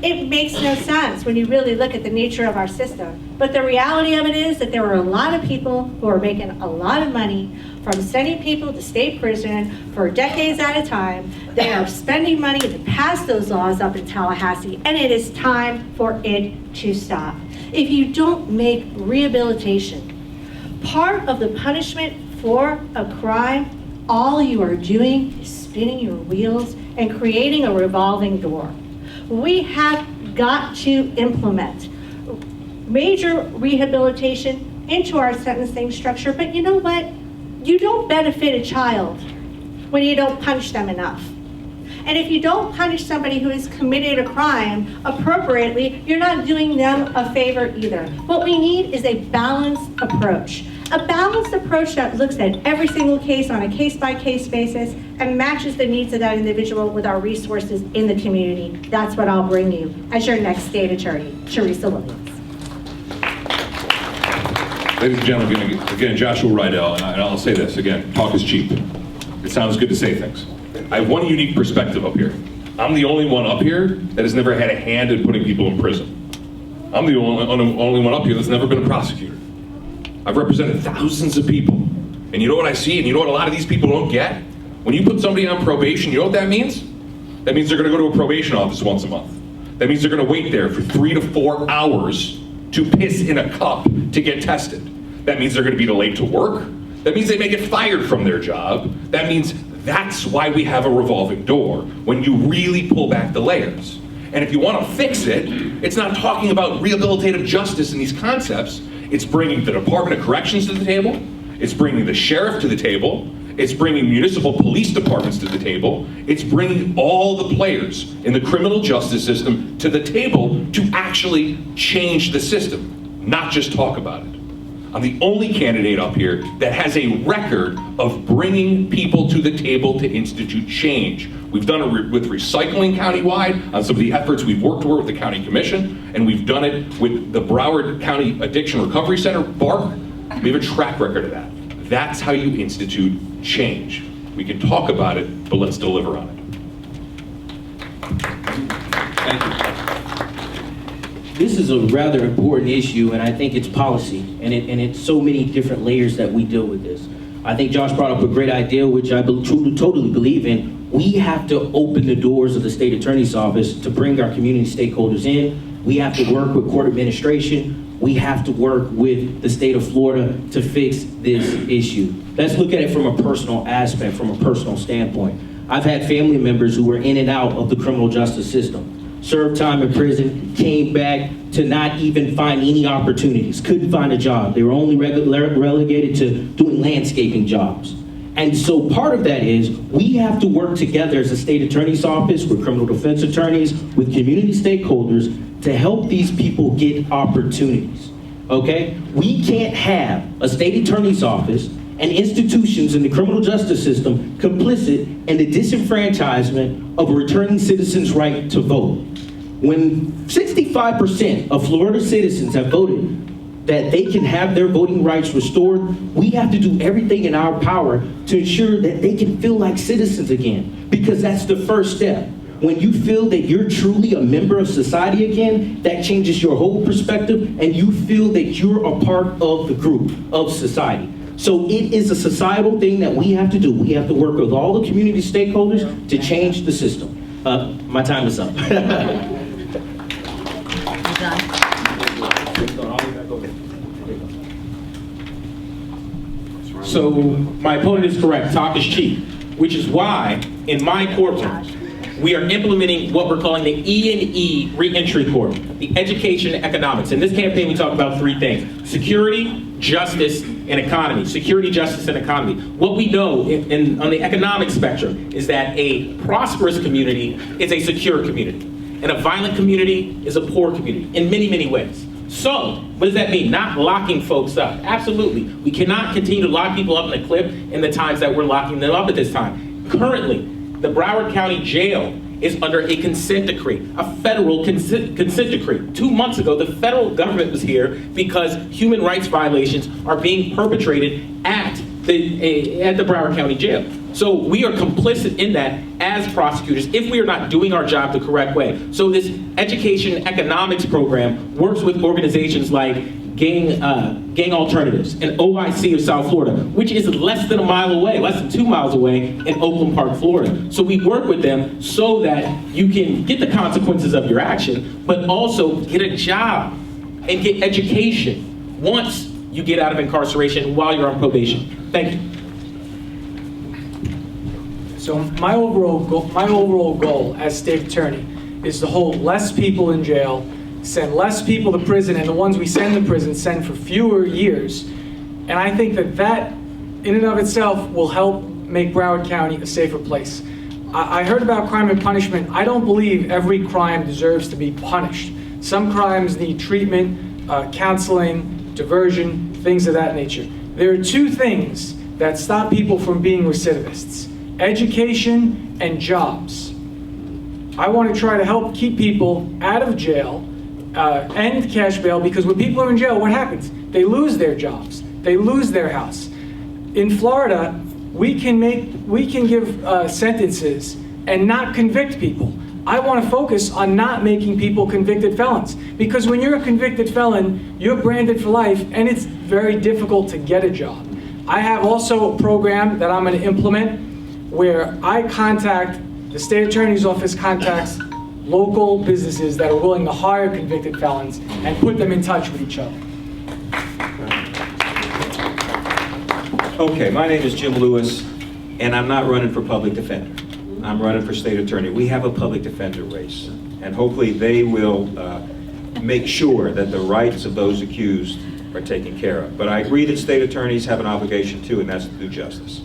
It makes no sense when you really look at the nature of our system. But the reality of it is that there are a lot of people who are making a lot of money from sending people to state prison for decades at a time. They are spending money to pass those laws up in Tallahassee, and it is time for it to stop. If you don't make rehabilitation part of the punishment for a crime, all you are doing is spinning your wheels and creating a revolving door. We have got to implement major rehabilitation into our sentencing structure, but you know what? You don't benefit a child when you don't punish them enough. And if you don't punish somebody who has committed a crime appropriately, you're not doing them a favor either. What we need is a balanced approach. A balanced approach that looks at every single case on a case-by-case basis and matches the needs of that individual with our resources in the community. That's what I'll bring you as your next state attorney, Teresa Williams. Ladies and gentlemen, again, Joshua Rydell, and I'll say this, again, talk is cheap. It sounds good to say things. I have one unique perspective up here. I'm the only one up here that has never had a hand in putting people in prison. I'm the only one up here that's never been a prosecutor. I've represented thousands of people. And you know what I see, and you know what a lot of these people don't get? When you put somebody on probation, you know what that means? That means they're gonna go to a probation office once a month. That means they're gonna wait there for 3 to 4 hours to piss in a cup to get tested. That means they're gonna be late to work. That means they may get fired from their job. That means that's why we have a revolving door, when you really pull back the layers. And if you wanna fix it, it's not talking about rehabilitative justice and these concepts. It's bringing the Department of Corrections to the table. It's bringing the sheriff to the table. It's bringing municipal police departments to the table. It's bringing all the players in the criminal justice system to the table to actually change the system, not just talk about it. I'm the only candidate up here that has a record of bringing people to the table to institute change. We've done it with recycling countywide on some of the efforts we've worked with the county commission, and we've done it with the Broward County Addiction Recovery Center, BARC. We have a track record of that. That's how you institute change. We can talk about it, but let's deliver on it. Thank you. This is a rather important issue, and I think it's policy, and it's so many different layers that we deal with this. I think Josh brought up a great idea, which I totally believe in. We have to open the doors of the state attorney's office to bring our community stakeholders in. We have to work with court administration. we have to work with the state of Florida to fix this issue. Let's look at it from a personal aspect, from a personal standpoint. I've had family members who were in and out of the criminal justice system, served time in prison, came back to not even find any opportunities, couldn't find a job. They were only relegated to doing landscaping jobs. And so part of that is we have to work together as a state attorney's office with criminal defense attorneys, with community stakeholders to help these people get opportunities, okay? We can't have a state attorney's office and institutions in the criminal justice system complicit in the disenfranchisement of a returning citizen's right to vote. When 65% of Florida citizens have voted that they can have their voting rights restored, we have to do everything in our power to ensure that they can feel like citizens again, because that's the first step. When you feel that you're truly a member of society again, that changes your whole perspective, and you feel that you're a part of the group of society. So it is a societal thing that we have to do. We have to work with all the community stakeholders to change the system. My time is up. So my opponent is correct, talk is cheap, which is why in my courtroom, we are implementing what we're calling the E&E reentry court, the education and economics. In this campaign, we talk about three things: security, justice, and economy. Security, justice, and economy. What we know on the economic spectrum is that a prosperous community is a secure community, and a violent community is a poor community in many, many ways. So, what does that mean? Not locking folks up. Absolutely. We cannot continue to lock people up in a clip in the times that we're locking them up at this time. Currently, the Broward County Jail is under a consent decree, a federal consent decree. 2 months ago, the federal government was here because human rights violations are being perpetrated at the Broward County Jail. So we are complicit in that as prosecutors if we are not doing our job the correct way. So this education economics program works with organizations like Gang Alternatives and OIC of South Florida, which is less than a mile away, less than 2 miles away in Oakland Park, Florida. So we work with them so that you can get the consequences of your action, but also get a job and get education once you get out of incarceration while you're on probation. Thank you. So my overall goal as state attorney is to hold less people in jail, send less people to prison, and the ones we send to prison send for fewer years. And I think that in and of itself will help make Broward County a safer place. I heard about crime and punishment. I don't believe every crime deserves to be punished. Some crimes need treatment, counseling, diversion, things of that nature. There are two things that stop people from being recidivists: education and jobs. I want to try to help keep people out of jail and cash bail, because when people are in jail, what happens? They lose their jobs. They lose their house. In Florida, we can give sentences and not convict people. I want to focus on not making people convicted felons, because when you're a convicted felon, you're branded for life, and it's very difficult to get a job. I have also a program that I'm going to implement where the state attorney's office contacts local businesses that are willing to hire convicted felons and put them in touch with each other. Okay, my name is Jim Lewis, and I'm not running for public defender. I'm running for state attorney. We have a public defender race, and hopefully they will make sure that the rights of those accused are taken care of. But I agree that state attorneys have an obligation too, and that's to do justice.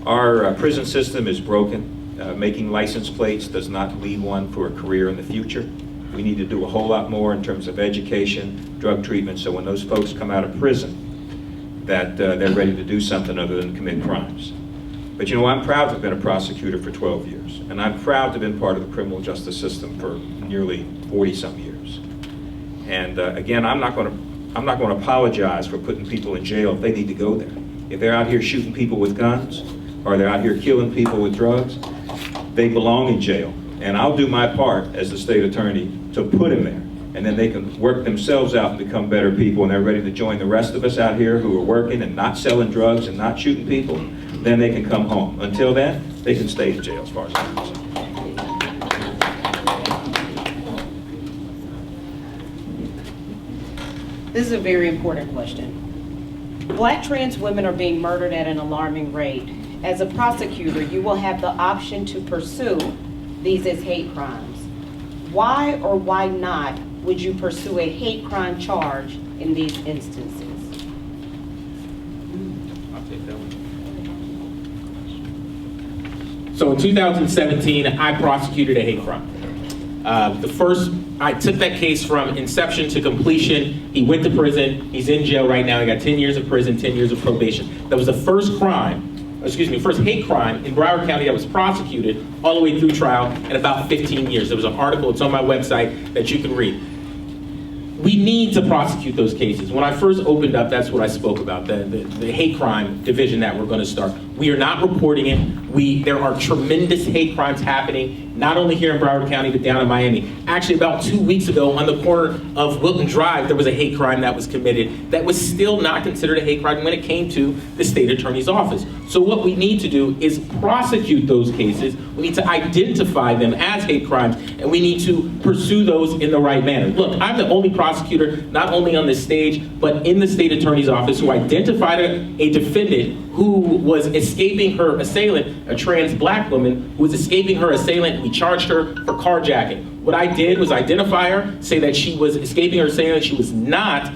Our prison system is broken. Making license plates does not lead one for a career in the future. We need to do a whole lot more in terms of education, drug treatment, so when those folks come out of prison, that they're ready to do something other than commit crimes. But you know, I'm proud to have been a prosecutor for 12 years, and I'm proud to have been part of the criminal justice system for nearly 40-some years. And again, I'm not going to apologize for putting people in jail if they need to go there. If they're out here shooting people with guns, or they're out here killing people with drugs, they belong in jail. And I'll do my part as the state attorney to put them there. And then they can work themselves out and become better people, and they're ready to join the rest of us out here who are working and not selling drugs and not shooting people. Then they can come home. Until then, they can stay in jail as far as I'm concerned. This is a very important question. Black trans women are being murdered at an alarming rate. As a prosecutor, you will have the option to pursue these as hate crimes. Why or why not would you pursue a hate crime charge in these instances? I'll take that one. So in 2017, I prosecuted a hate crime. I took that case from inception to completion. He went to prison. He's in jail right now. He got 10 years of prison, 10 years of probation. That was the first hate crime in Broward County that was prosecuted all the way through trial in about 15 years. There was an article, it's on my website, that you can read. We need to prosecute those cases. When I first opened up, that's what I spoke about, the hate crime division that we're going to start. We are not reporting it. There are tremendous hate crimes happening, not only here in Broward County, but down in Miami. Actually, about 2 weeks ago, on the corner of Wilton Drive, there was a hate crime that was committed that was still not considered a hate crime when it came to the state attorney's office. So what we need to do is prosecute those cases. We need to identify them as hate crimes, and we need to pursue those in the right manner. Look, I'm the only prosecutor, not only on this stage, but in the state attorney's office, who identified a defendant who was escaping her assailant, a trans black woman who was escaping her assailant. We charged her for carjacking. What I did was identify her, say that she was escaping her assailant, she was not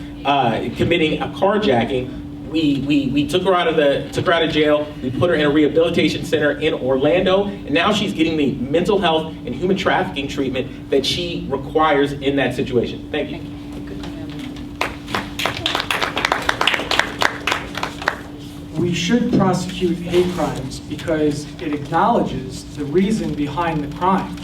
committing a carjacking. We took her out of jail. We put her in a rehabilitation center in Orlando, and now she's getting the mental health and human trafficking treatment that she requires in that situation. Thank you. We should prosecute hate crimes because it acknowledges the reason behind the crime.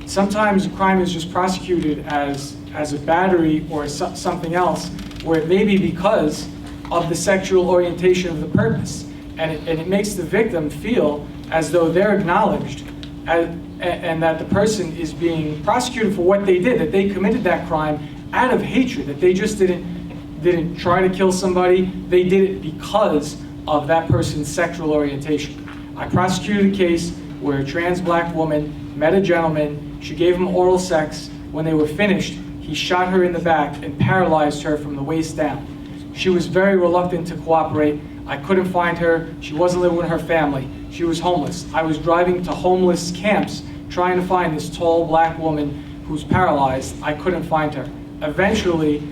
Sometimes a crime is just prosecuted as a battery or something else, where it may be because of the sexual orientation of the purpose. And it makes the victim feel as though they're acknowledged and that the person is being prosecuted for what they did, that they committed that crime out of hatred, that they just didn't try to kill somebody, they did it because of that person's sexual orientation. I prosecuted a case where a trans black woman met a gentleman, she gave him oral sex. When they were finished, he shot her in the back and paralyzed her from the waist down. She was very reluctant to cooperate. I couldn't find her. She wasn't living with her family. She was homeless. I was driving to homeless camps trying to find this tall black woman who's paralyzed. I couldn't find her. Eventually,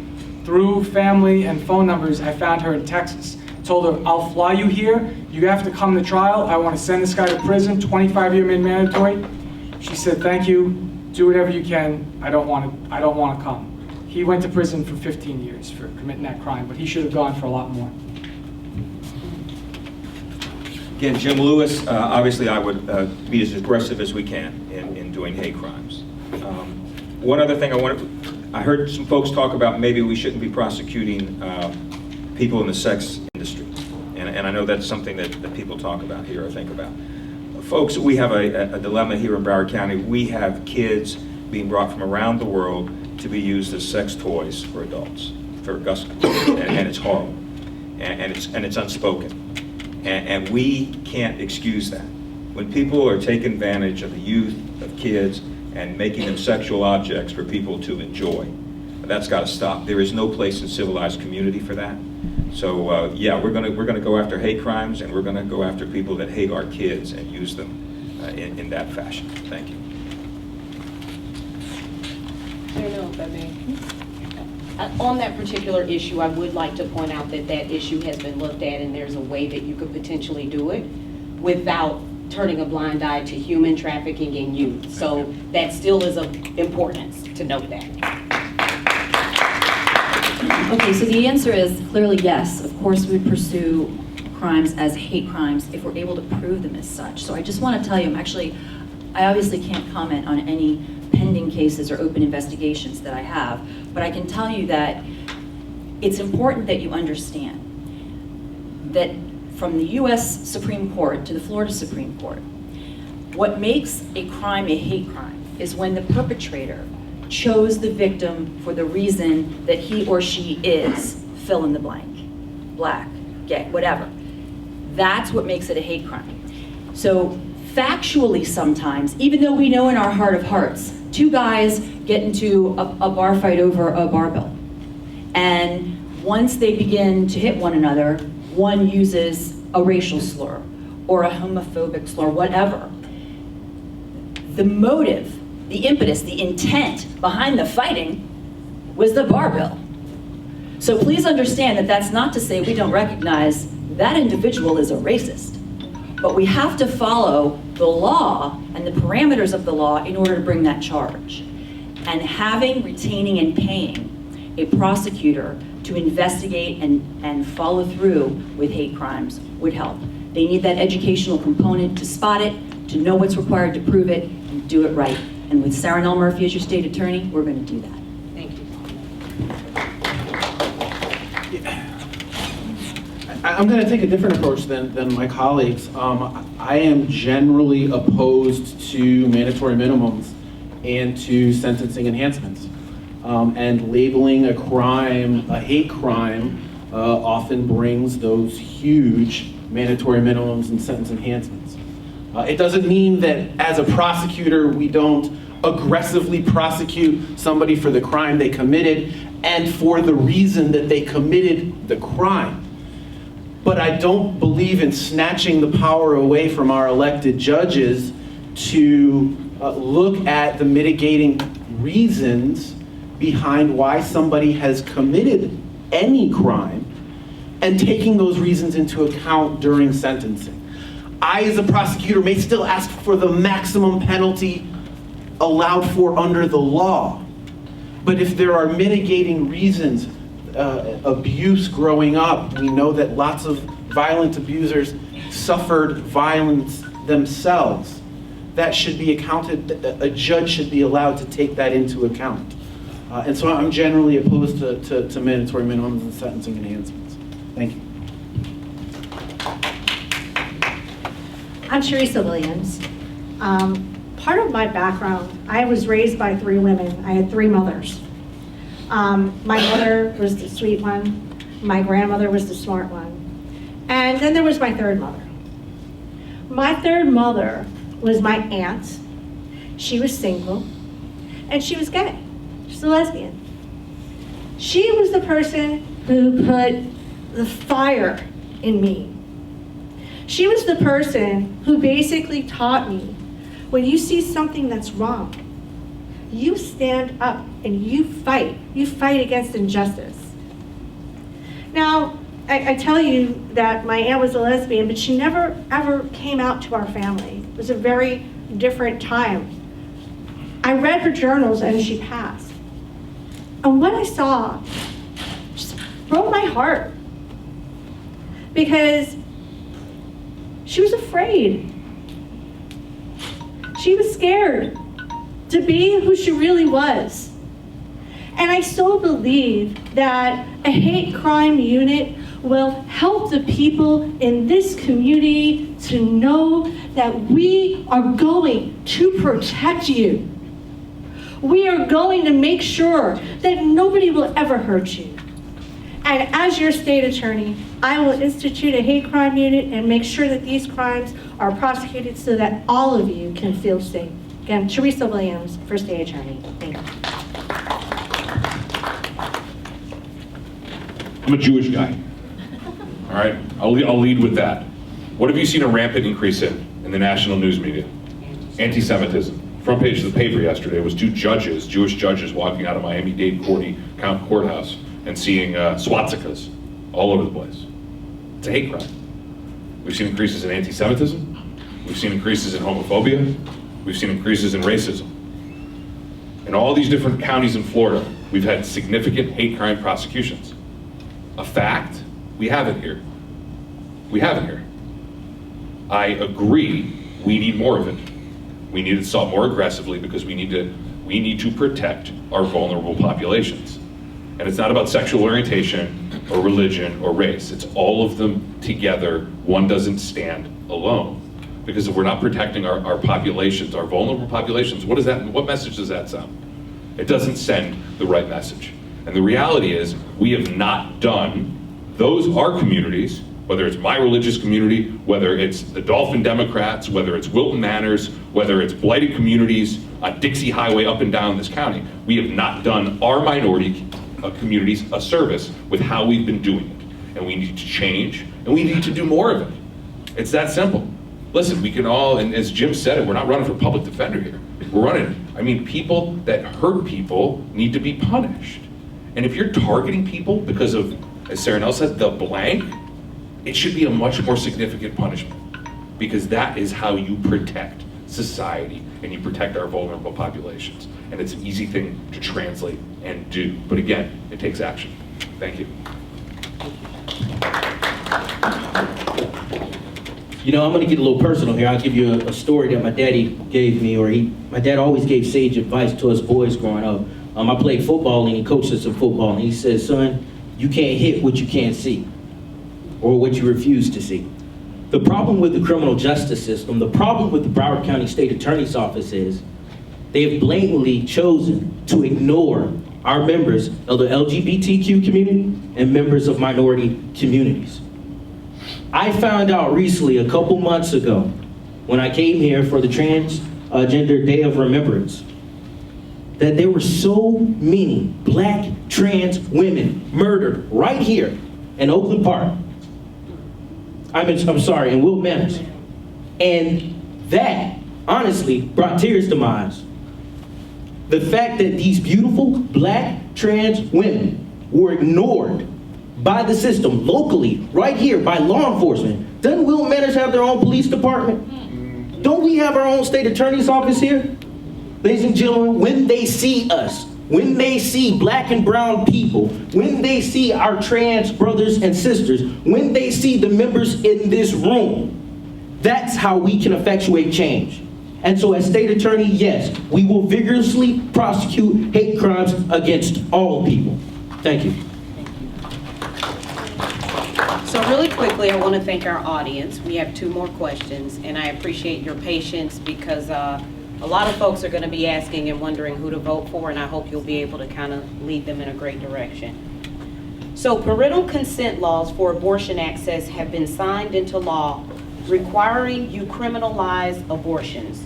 through family and phone numbers, I found her in Texas. Told her, I'll fly you here. You have to come to trial. I want to send this guy to prison, 25-year mandatory. She said, thank you. Do whatever you can. I don't want to come. He went to prison for 15 years for committing that crime, but he should have gone for a lot more. Again, Jim Lewis, obviously I would be as aggressive as we can in doing hate crimes. One other thing I heard some folks talk about maybe we shouldn't be prosecuting people in the sex industry. And I know that's something that people talk about here or think about. Folks, we have a dilemma here in Broward County. We have kids being brought from around the world to be used as sex toys for adults, and it's horrible, and it's unspoken, and we can't excuse that. When people are taking advantage of the youth, of kids, and making them sexual objects for people to enjoy, that's got to stop. There is no place in civilized community for that. So yeah, we're gonna go after hate crimes, and we're gonna go after people that hate our kids and use them in that fashion. Thank you. On that particular issue, I would like to point out that that issue has been looked at, and there's a way that you could potentially do it without turning a blind eye to human trafficking in youth. So that still is of importance to note that. Okay, so the answer is clearly yes. Of course, we pursue crimes as hate crimes if we're able to prove them as such. So I just want to tell you, I obviously can't comment on any pending cases or open investigations that I have, but I can tell you that it's important that you understand that from the US Supreme Court to the Florida Supreme Court, what makes a crime a hate crime is when the perpetrator chose the victim for the reason that he or she is, fill in the blank, black, gay, whatever. That's what makes it a hate crime. So factually sometimes, even though we know in our heart of hearts, two guys get into a bar fight over a barbell, and once they begin to hit one another, one uses a racial slur or a homophobic slur, whatever. The motive, the impetus, the intent behind the fighting was the bar bill. So please understand that that's not to say we don't recognize that individual is a racist. But we have to follow the law and the parameters of the law in order to bring that charge. And having, retaining, and paying a prosecutor to investigate and follow through with hate crimes would help. They need that educational component to spot it, to know what's required to prove it, and do it right. And with Sarahnell Murphy as your state attorney, we're going to do that. Thank you. I'm going to take a different approach than my colleagues. I am generally opposed to mandatory minimums and to sentencing enhancements. And labeling a crime a hate crime often brings those huge mandatory minimums and sentence enhancements. It doesn't mean that as a prosecutor we don't aggressively prosecute somebody for the crime they committed and for the reason that they committed the crime. But I don't believe in snatching the power away from our elected judges to look at the mitigating reasons behind why somebody has committed any crime and taking those reasons into account during sentencing. I, as a prosecutor, may still ask for the maximum penalty allowed for under the law. But if there are mitigating reasons, abuse growing up, we know that lots of violent abusers suffered violence themselves. That should be accounted, a judge should be allowed to take that into account. And so I'm generally opposed to mandatory minimums and sentencing enhancements. Thank you. I'm Teresa Williams. Part of my background, I was raised by 3 women. I had 3 mothers. My mother was the sweet one. My grandmother was the smart one. And then there was my 3rd mother. My 3rd mother was my aunt. She was single, and she was gay. She's a lesbian. She was the person who put the fire in me. She was the person who basically taught me, when you see something that's wrong, you stand up and you fight. You fight against injustice. Now, I tell you that my aunt was a lesbian, but she never ever came out to our family. It was a very different time. I read her journals and she passed. And what I saw just broke my heart, because she was afraid. She was scared to be who she really was. And I so believe that a hate crime unit will help the people in this community to know that we are going to protect you. We are going to make sure that nobody will ever hurt you. And as your state attorney, I will institute a hate crime unit and make sure that these crimes are prosecuted so that all of you can feel safe. Again, Teresa Williams, First State Attorney. Thank you. I'm a Jewish guy. All right, I'll lead with that. What have you seen a rampant increase in the national news media? Anti-Semitism. Front page of the paper yesterday was 2 judges, Jewish judges, walking out of Miami-Dade courthouse and seeing swastikas all over the place. It's a hate crime. We've seen increases in anti-Semitism. We've seen increases in homophobia. We've seen increases in racism. In all these different counties in Florida, we've had significant hate crime prosecutions. A fact, we have it here. We have it here. I agree, we need more of it. We need it sought more aggressively because we need to protect our vulnerable populations. And it's not about sexual orientation or religion or race. It's all of them together. One doesn't stand alone. Because if we're not protecting our populations, our vulnerable populations, what message does that send? It doesn't send the right message. And the reality is, we have not done our communities, whether it's my religious community, whether it's the Dolphin Democrats, whether it's Wilton Manors, whether it's blighted communities on Dixie Highway up and down this county, we have not done our minority communities a service with how we've been doing it. And we need to change, and we need to do more of it. It's that simple. Listen, we can all, and as Jim said it, we're not running for public defender here. We're running, people that hurt people need to be punished. And if you're targeting people because of, as Sarahnell says, the blank, it should be a much more significant punishment, because that is how you protect society and you protect our vulnerable populations. And it's an easy thing to translate and do. But again, it takes action. Thank you. You know, I'm going to get a little personal here. I'll give you a story that my daddy gave me, my dad always gave sage advice to us boys growing up. I played football and he coached us in football, and he said, son, you can't hit what you can't see or what you refuse to see. The problem with the criminal justice system, the problem with the Broward County State Attorney's Office is they have blatantly chosen to ignore our members of the LGBTQ community and members of minority communities. I found out recently, a couple months ago, when I came here for the Transgender Day of Remembrance, that there were so many black trans women murdered right here in Oakland Park. I'm sorry, in Will Manors. And that, honestly, brought tears to my eyes. The fact that these beautiful black trans women were ignored by the system, locally, right here, by law enforcement. Doesn't Will Manors have their own police department? Don't we have our own state attorney's office here? Ladies and gentlemen, when they see us, when they see black and brown people, when they see our trans brothers and sisters, when they see the members in this room, that's how we can effectuate change. And so as state attorney, yes, we will vigorously prosecute hate crimes against all people. Thank you. So really quickly, I want to thank our audience. We have 2 more questions, and I appreciate your patience because a lot of folks are going to be asking and wondering who to vote for, and I hope you'll be able to kind of lead them in a great direction. So parental consent laws for abortion access have been signed into law requiring you criminalize abortions.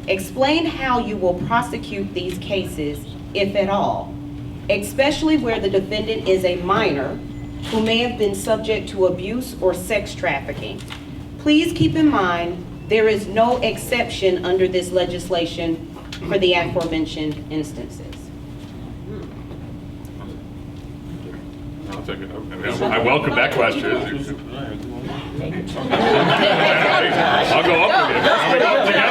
Explain how you will prosecute these cases, if at all, especially where the defendant is a minor who may have been subject to abuse or sex trafficking. Please keep in mind, there is no exception under this legislation for the aforementioned instances. I'll take it. I welcome that question. I'll go up with you.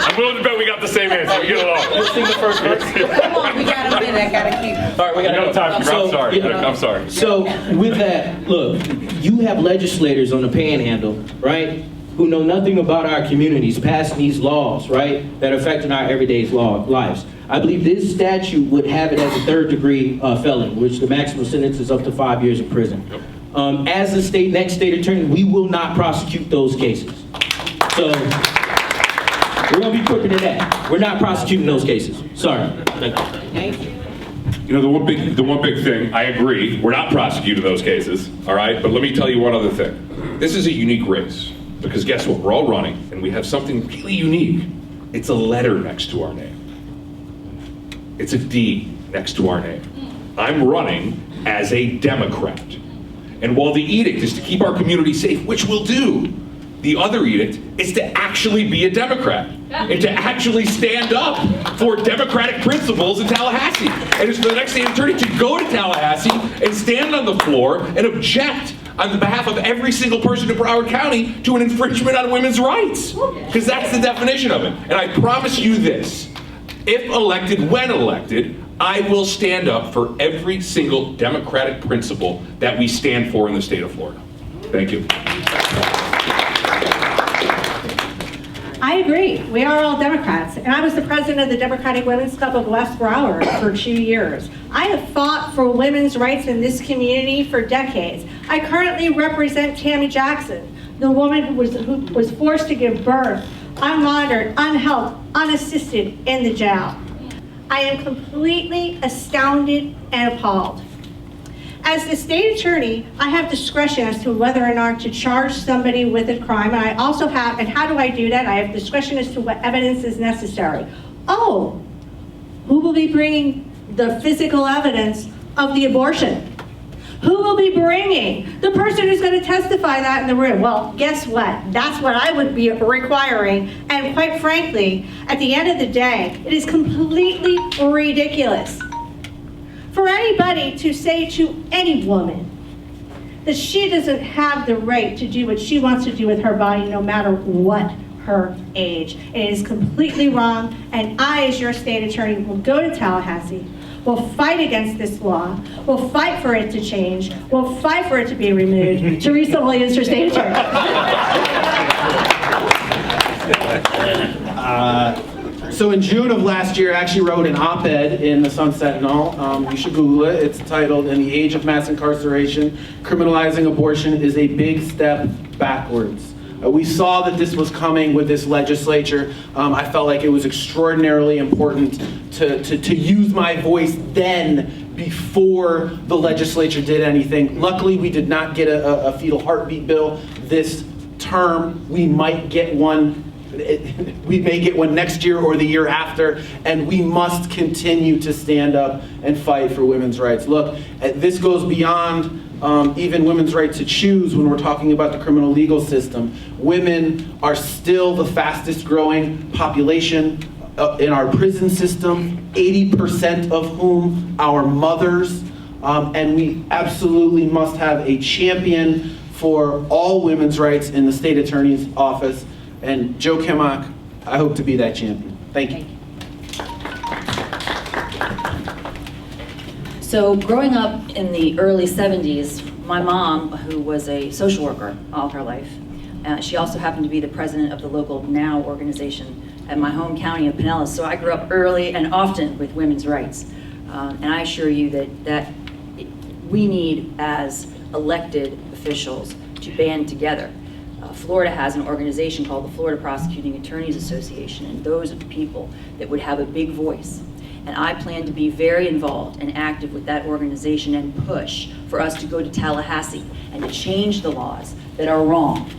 I'm willing to bet we got the same answer. We get along. Let's sing the first verse. Come on, we got a minute, I gotta keep. All right, we got no time. So, I'm sorry. yeah, I'm sorry. So with that, look, you have legislators on the panhandle, right, who know nothing about our communities passing these laws, right, that are affecting our everyday lives. I believe this statute would have it as a 3rd-degree felony, which the maximum sentence is up to 5 years in prison. As the next state attorney, we will not prosecute those cases. So we're gonna be quicker than that. We're not prosecuting those cases. Sorry. Thank you. Thank you. You know, the one big thing, I agree, we're not prosecuting those cases, all right? But let me tell you one other thing. This is a unique race, because guess what? We're all running, and we have something really unique. It's a letter next to our name. It's a D next to our name. I'm running as a Democrat. And while the edict is to keep our community safe, which we'll do, the other edict is to actually be a Democrat and to actually stand up for democratic principles in Tallahassee. And it's for the next state attorney to go to Tallahassee and stand on the floor and object on the behalf of every single person in Broward County to an infringement on women's rights. Because that's the definition of it. And I promise you this, if elected, when elected, I will stand up for every single democratic principle that we stand for in the state of Florida. Thank you. I agree. We are all Democrats. And I was the president of the Democratic Women's Club of West Broward for 2 years. I have fought for women's rights in this community for decades. I currently represent Tammy Jackson, the woman who was forced to give birth, unmonitored, unhelped, unassisted in the jail. I am completely astounded and appalled. As the state attorney, I have discretion as to whether or not to charge somebody with a crime, and I also have, and how do I do that? I have discretion as to what evidence is necessary. Oh, who will be bringing the physical evidence of the abortion? Who will be bringing the person who's going to testify that in the room? Well, guess what? That's what I would be requiring. And quite frankly, at the end of the day, it is completely ridiculous for anybody to say to any woman that she doesn't have the right to do what she wants to do with her body, no matter what her age. It is completely wrong, and I, as your state attorney, will go to Tallahassee. We'll fight against this law. We'll fight for it to change. We'll fight for it to be removed. Teresa Williams for state attorney. So in June of last year, I actually wrote an op-ed in the Sun Sentinel. You should Google it. It's titled, "In the Age of Mass Incarceration, Criminalizing Abortion is a Big Step Backwards." We saw that this was coming with this legislature. I felt like it was extraordinarily important to use my voice then, before the legislature did anything. Luckily, we did not get a fetal heartbeat bill this term. We might get one. We may get one next year or the year after, and we must continue to stand up and fight for women's rights. Look, this goes beyond even women's right to choose when we're talking about the criminal legal system. Women are still the fastest growing population in our prison system, 80% of whom are mothers, and we absolutely must have a champion for all women's rights in the state attorney's office. And Joe Kimmock, I hope to be that champion. Thank you. So growing up in the early 70s, my mom, who was a social worker all her life, she also happened to be the president of the local NOW organization at my home county of Pinellas. So I grew up early and often with women's rights. And I assure you that we need, as elected officials, to band together. Florida has an organization called the Florida Prosecuting Attorneys Association, and those are the people that would have a big voice. And I plan to be very involved and active with that organization and push for us to go to Tallahassee and to change the laws that are wrong,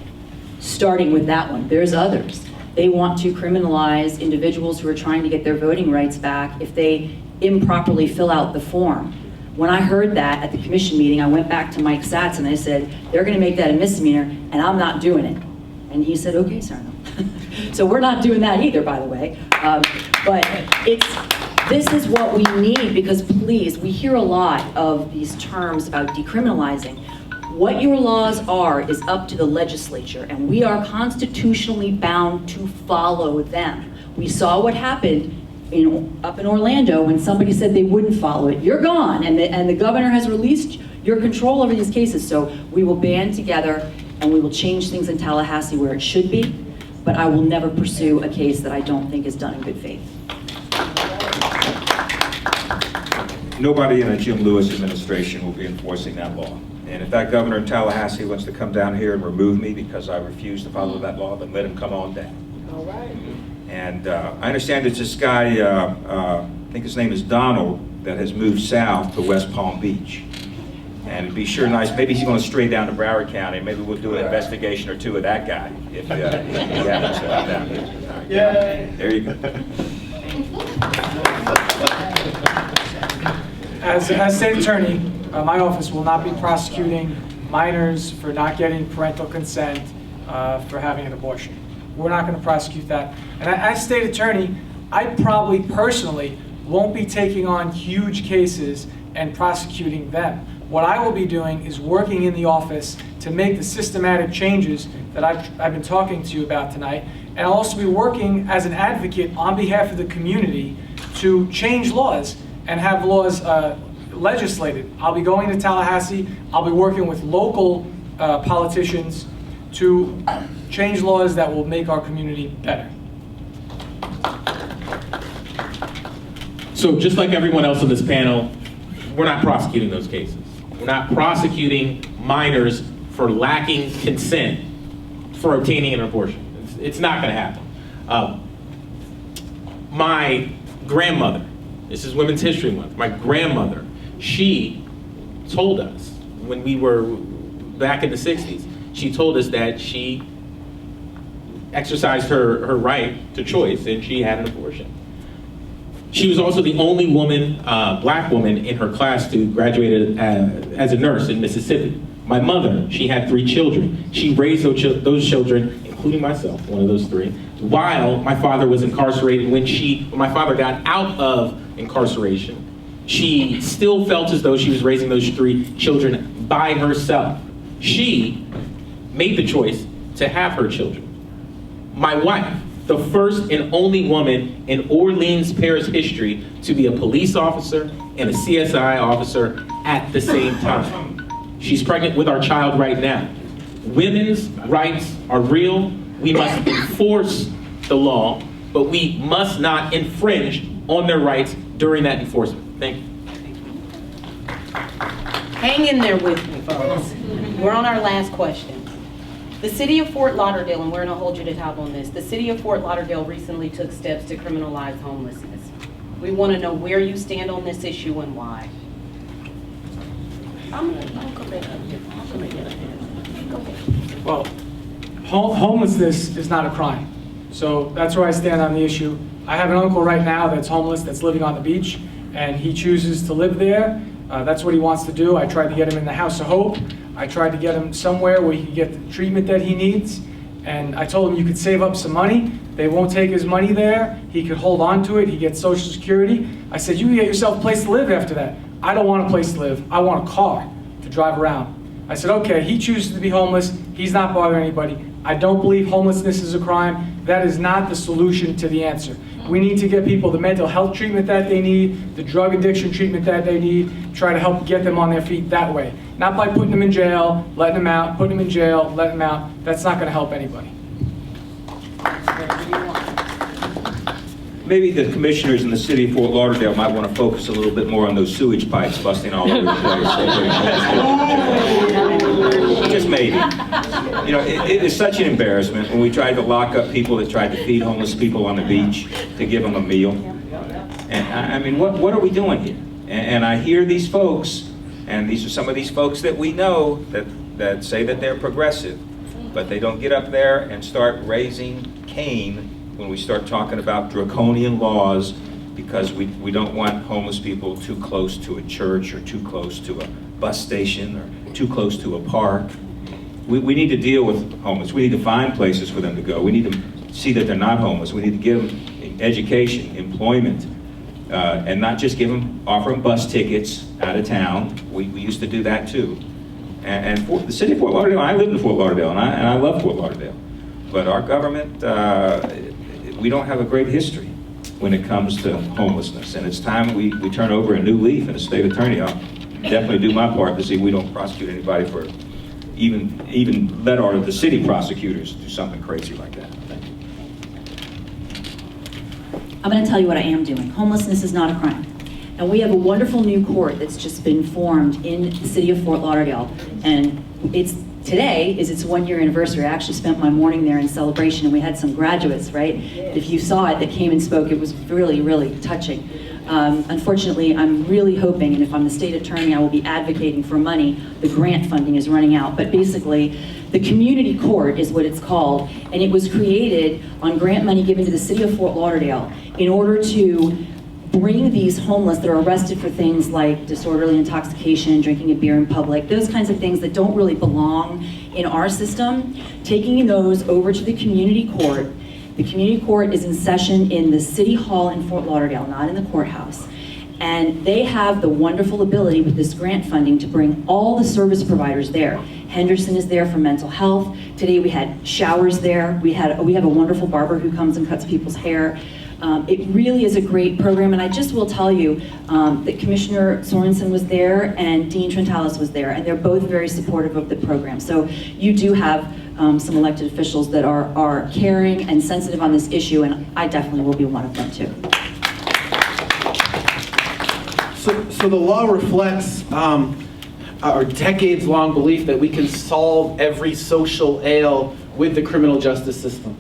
starting with that one. There's others. They want to criminalize individuals who are trying to get their voting rights back if they improperly fill out the form. When I heard that at the commission meeting, I went back to Mike Satz and I said, they're going to make that a misdemeanor, and I'm not doing it. And he said, okay, Sarahnell. So we're not doing that either, by the way. But this is what we need, because please, we hear a lot of these terms about decriminalizing. What your laws are is up to the legislature, and we are constitutionally bound to follow them. We saw what happened up in Orlando when somebody said they wouldn't follow it. You're gone, and the governor has released your control over these cases. So we will band together and we will change things in Tallahassee where it should be, but I will never pursue a case that I don't think is done in good faith. Nobody in a Jim Lewis administration will be enforcing that law. And if that governor in Tallahassee wants to come down here and remove me because I refuse to follow that law, then let him come on down. All right. And I understand that this guy, I think his name is Donald, that has moved south to West Palm Beach. And it'd be sure nice, maybe he's going to stray down to Broward County. Maybe we'll do an investigation or two of that guy if he happens to come down here. Yeah. There you go. As state attorney, my office will not be prosecuting minors for not getting parental consent for having an abortion. We're not going to prosecute that. And as state attorney, I probably personally won't be taking on huge cases and prosecuting them. What I will be doing is working in the office to make the systematic changes that I've been talking to you about tonight, and I'll also be working as an advocate on behalf of the community to change laws and have laws legislated. I'll be going to Tallahassee. I'll be working with local politicians to change laws that will make our community better. So just like everyone else on this panel, we're not prosecuting those cases. We're not prosecuting minors for lacking consent for obtaining an abortion. It's not going to happen. My grandmother, this is Women's History Month, my grandmother, she told us when we were back in the 60s, she told us that she exercised her right to choice and she had an abortion. She was also the only woman, black woman in her class to graduate as a nurse in Mississippi. My mother, she had 3 children. She raised those children, including myself, one of those 3, while my father was incarcerated. When my father got out of incarceration, she still felt as though she was raising those 3 children by herself. She made the choice to have her children. My wife, the first and only woman in Orleans Parish history to be a police officer and a CSI officer at the same time. She's pregnant with our child right now. Women's rights are real. We must enforce the law, but we must not infringe on their rights during that enforcement. Thank you. Hang in there with me, folks. We're on our last question. The city of Fort Lauderdale, and we're gonna hold you to top on this, the city of Fort Lauderdale recently took steps to criminalize homelessness. We wanna know where you stand on this issue and why. Well, homelessness is not a crime. So that's where I stand on the issue. I have an uncle right now that's homeless, that's living on the beach, and he chooses to live there. That's what he wants to do. I tried to get him in the House of Hope. I tried to get him somewhere where he could get the treatment that he needs. And I told him you could save up some money. They won't take his money there. He could hold on to it. He gets Social Security. I said, you can get yourself a place to live after that. I don't want a place to live. I want a car to drive around. I said, okay, he chooses to be homeless. He's not bothering anybody. I don't believe homelessness is a crime. That is not the solution to the answer. We need to get people the mental health treatment that they need, the drug addiction treatment that they need, try to help get them on their feet that way. Not by putting them in jail, letting them out, putting them in jail, letting them out. That's not going to help anybody. Maybe the commissioners in the city of Fort Lauderdale might want to focus a little bit more on those sewage pipes busting all over the place. Just maybe. You know, it is such an embarrassment when we tried to lock up people that tried to feed homeless people on the beach to give them a meal. And I mean, what are we doing here? And I hear these folks, and these are some of these folks that we know that say that they're progressive, but they don't get up there and start raising Cain when we start talking about draconian laws because we don't want homeless people too close to a church or too close to a bus station or too close to a park. We need to deal with homeless. We need to find places for them to go. We need to see that they're not homeless. We need to give them education, employment, and not just offer them bus tickets out of town. We used to do that too. And the city of Fort Lauderdale, I lived in Fort Lauderdale, and I love Fort Lauderdale. But our government, we don't have a great history when it comes to homelessness. And it's time we turn over a new leaf, and a state attorney, I'll definitely do my part to see we don't prosecute anybody for even let the city prosecutors do something crazy like that. Thank you. I'm going to tell you what I am doing. Homelessness is not a crime. And we have a wonderful new court that's just been formed in the city of Fort Lauderdale. And today is its 1-year anniversary. I actually spent my morning there in celebration, and we had some graduates, right? If you saw it, that came and spoke. It was really, really touching. Unfortunately, I'm really hoping, and if I'm the state attorney, I will be advocating for money. The grant funding is running out. But basically, the community court is what it's called, and it was created on grant money given to the city of Fort Lauderdale in order to bring these homeless that are arrested for things like disorderly intoxication, drinking a beer in public, those kinds of things that don't really belong in our system, taking those over to the community court. The community court is in session in the city hall in Fort Lauderdale, not in the courthouse. And they have the wonderful ability with this grant funding to bring all the service providers there. Henderson is there for mental health. Today we had showers there. We have a wonderful barber who comes and cuts people's hair. It really is a great program, and I just will tell you that Commissioner Sorensen was there and Dean Trentalis was there, and they're both very supportive of the program. So you do have some elected officials that are caring and sensitive on this issue, and I definitely will be one of them too. So the law reflects our decades-long belief that we can solve every social ail with the criminal justice system.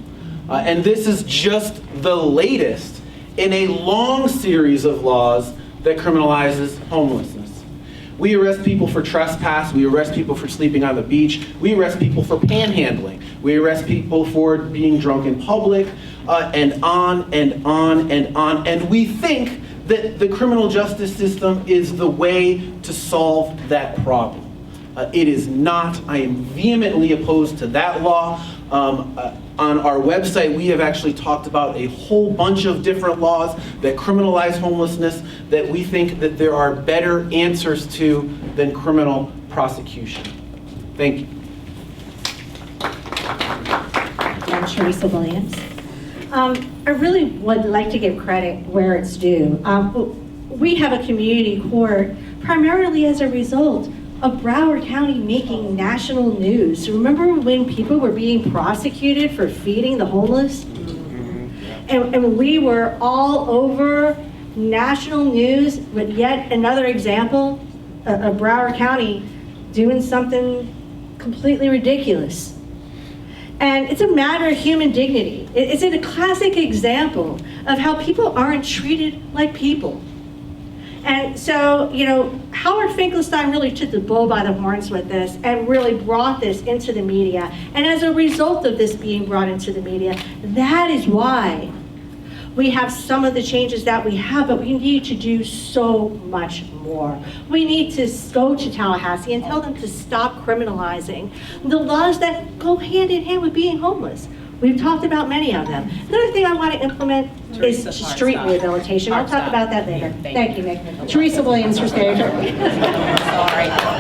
And this is just the latest in a long series of laws that criminalizes homelessness. We arrest people for trespass, we arrest people for sleeping on the beach, we arrest people for panhandling, we arrest people for being drunk in public, and on and on and on. And we think that the criminal justice system is the way to solve that problem. It is not. I am vehemently opposed to that law. On our website, we have actually talked about a whole bunch of different laws that criminalize homelessness that we think that there are better answers to than criminal prosecution. Thank you. I'm Teresa Williams. I really would like to give credit where it's due. We have a community court primarily as a result of Broward County making national news. Remember when people were being prosecuted for feeding the homeless? And we were all over national news with yet another example of Broward County doing something completely ridiculous. And it's a matter of human dignity. It's a classic example of how people aren't treated like people. And so, you know, Howard Finkelstein really took the bull by the horns with this and really brought this into the media. And as a result of this being brought into the media, that is why we have some of the changes that we have, but we need to do so much more. We need to go to Tallahassee and tell them to stop criminalizing the laws that go hand in hand with being homeless. We've talked about many of them. Another thing I want to implement is street rehabilitation. I'll talk about that later. Thank you, Nick. Teresa Williams for State Attorney.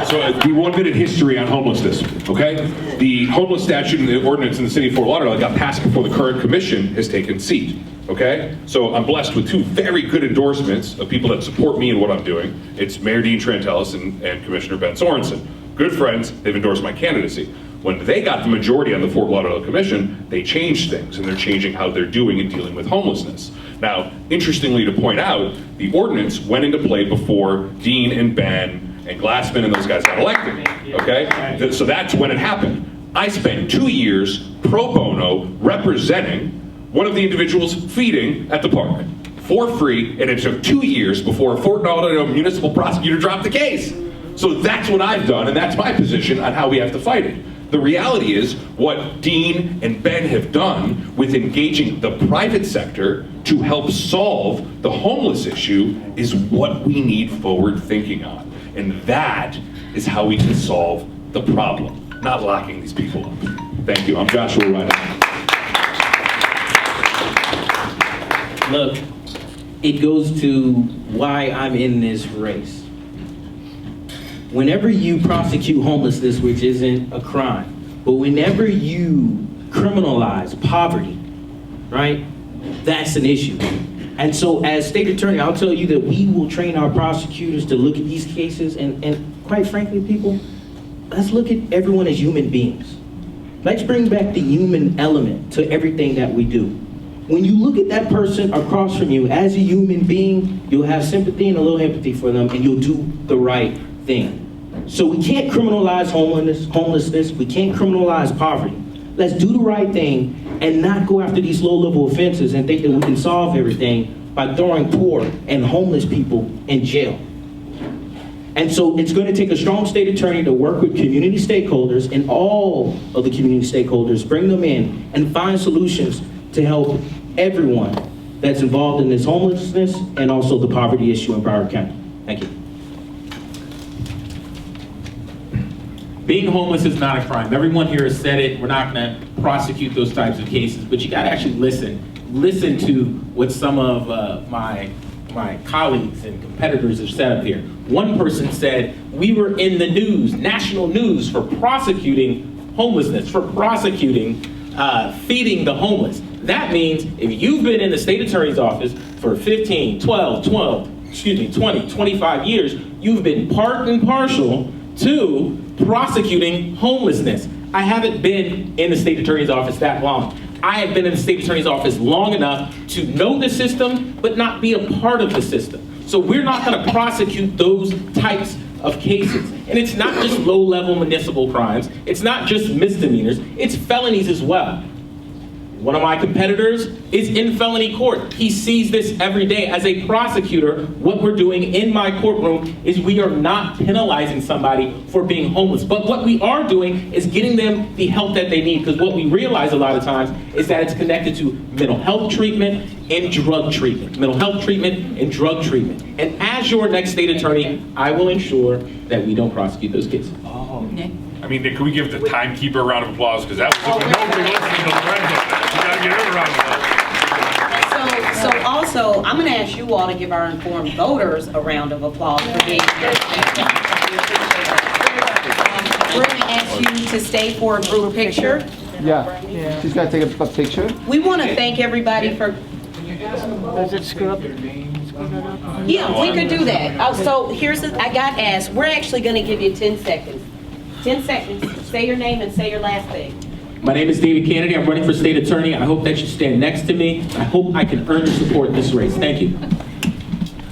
So the 1 minute history on homelessness, okay? The homeless statute and the ordinance in the city of Fort Lauderdale got passed before the current commission has taken seat, okay? So I'm blessed with 2 very good endorsements of people that support me in what I'm doing. It's Mayor Dean Trantelis and Commissioner Ben Sorensen. Good friends, they've endorsed my candidacy. When they got the majority on the Fort Lauderdale Commission, they changed things, and they're changing how they're doing and dealing with homelessness. Now, interestingly to point out, the ordinance went into play before Dean and Ben and Glassman and those guys got elected, okay? So that's when it happened. I spent 2 years pro bono representing one of the individuals feeding at the park for free, and it took 2 years before a Fort Lauderdale municipal prosecutor dropped the case. So that's what I've done, and that's my position on how we have to fight it. The reality is, what Dean and Ben have done with engaging the private sector to help solve the homeless issue is what we need forward thinking on. And that is how we can solve the problem, not locking these people up. Thank you. I'm Joshua Rydell. Look, it goes to why I'm in this race. Whenever you prosecute homelessness, which isn't a crime, but whenever you criminalize poverty, right, that's an issue. And so as state attorney, I'll tell you that we will train our prosecutors to look at these cases and quite frankly, people, let's look at everyone as human beings. Let's bring back the human element to everything that we do. When you look at that person across from you as a human being, you'll have sympathy and a little empathy for them, and you'll do the right thing. So we can't criminalize homelessness. We can't criminalize poverty. Let's do the right thing and not go after these low-level offenses and think that we can solve everything by throwing poor and homeless people in jail. And so it's going to take a strong state attorney to work with community stakeholders and all of the community stakeholders, bring them in and find solutions to help everyone that's involved in this homelessness and also the poverty issue in Broward County. Thank you. Being homeless is not a crime. Everyone here has said it. We're not going to prosecute those types of cases, but you got to actually listen. Listen to what some of my colleagues and competitors have said up here. One person said, we were in the news, national news, for prosecuting homelessness, for prosecuting feeding the homeless. That means if you've been in the state attorney's office for 15, 20, 25 years, you've been part and parcel to prosecuting homelessness. I haven't been in the state attorney's office that long. I have been in the state attorney's office long enough to know the system, but not be a part of the system. So we're not going to prosecute those types of cases. And it's not just low-level municipal crimes. It's not just misdemeanors. It's felonies as well. One of my competitors is in felony court. He sees this every day. As a prosecutor, what we're doing in my courtroom is we are not penalizing somebody for being homeless. But what we are doing is getting them the help that they need, because what we realize a lot of times is that it's connected to mental health treatment and drug treatment. Mental health treatment and drug treatment. And as your next state attorney, I will ensure that we don't prosecute those cases. Nick? I mean, can we give the timekeeper a round of applause? Because that was nobody listening to Lorenzo. You gotta give her a round of applause. So also, I'm going to ask you all to give our informed voters a round of applause for being here. We're going to ask you to stay for a group picture. Yeah, she's got to take a picture. We want to thank everybody for... Does it screw up? Yeah, we could do that. Oh, so here's, I got asked, we're actually going to give you 10 seconds. 10 seconds. Say your name and say your last thing. My name is David Cannady. I'm running for state attorney. I hope that you stand next to me. I hope I can earn your support in this race. Thank you.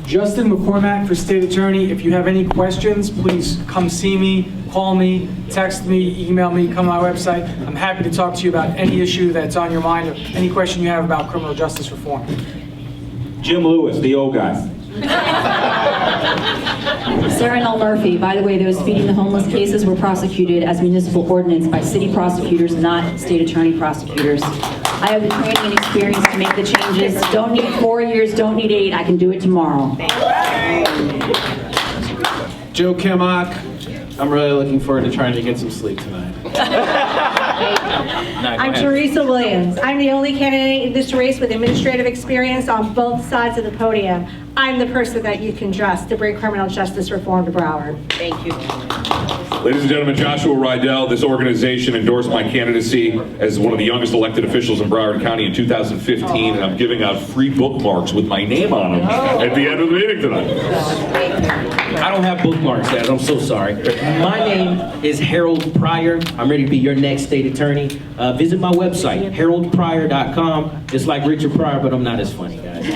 Justin McCormack for state attorney. If you have any questions, please come see me, call me, text me, email me, come to my website. I'm happy to talk to you about any issue that's on your mind or any question you have about criminal justice reform. Jim Lewis, the old guy. Sarahnell Murphy. By the way, those feeding the homeless cases were prosecuted as municipal ordinance by city prosecutors, not state attorney prosecutors. I have the training and experience to make the changes. Don't need 4 years, don't need 8. I can do it tomorrow. Joe Kimmock, I'm really looking forward to trying to get some sleep tonight. I'm Teresa Williams. I'm the only candidate in this race with administrative experience on both sides of the podium. I'm the person that you can trust to bring criminal justice reform to Broward. Thank you. Ladies and gentlemen, Joshua Rydell. This organization endorsed my candidacy as one of the youngest elected officials in Broward County in 2015, and I'm giving out free bookmarks with my name on them at the end of the meeting tonight. I don't have bookmarks, guys. I'm so sorry. My name is Harold Pryor. I'm ready to be your next state attorney. Visit my website, haroldpryor.com. It's like Richard Pryor, but I'm not as funny, guys.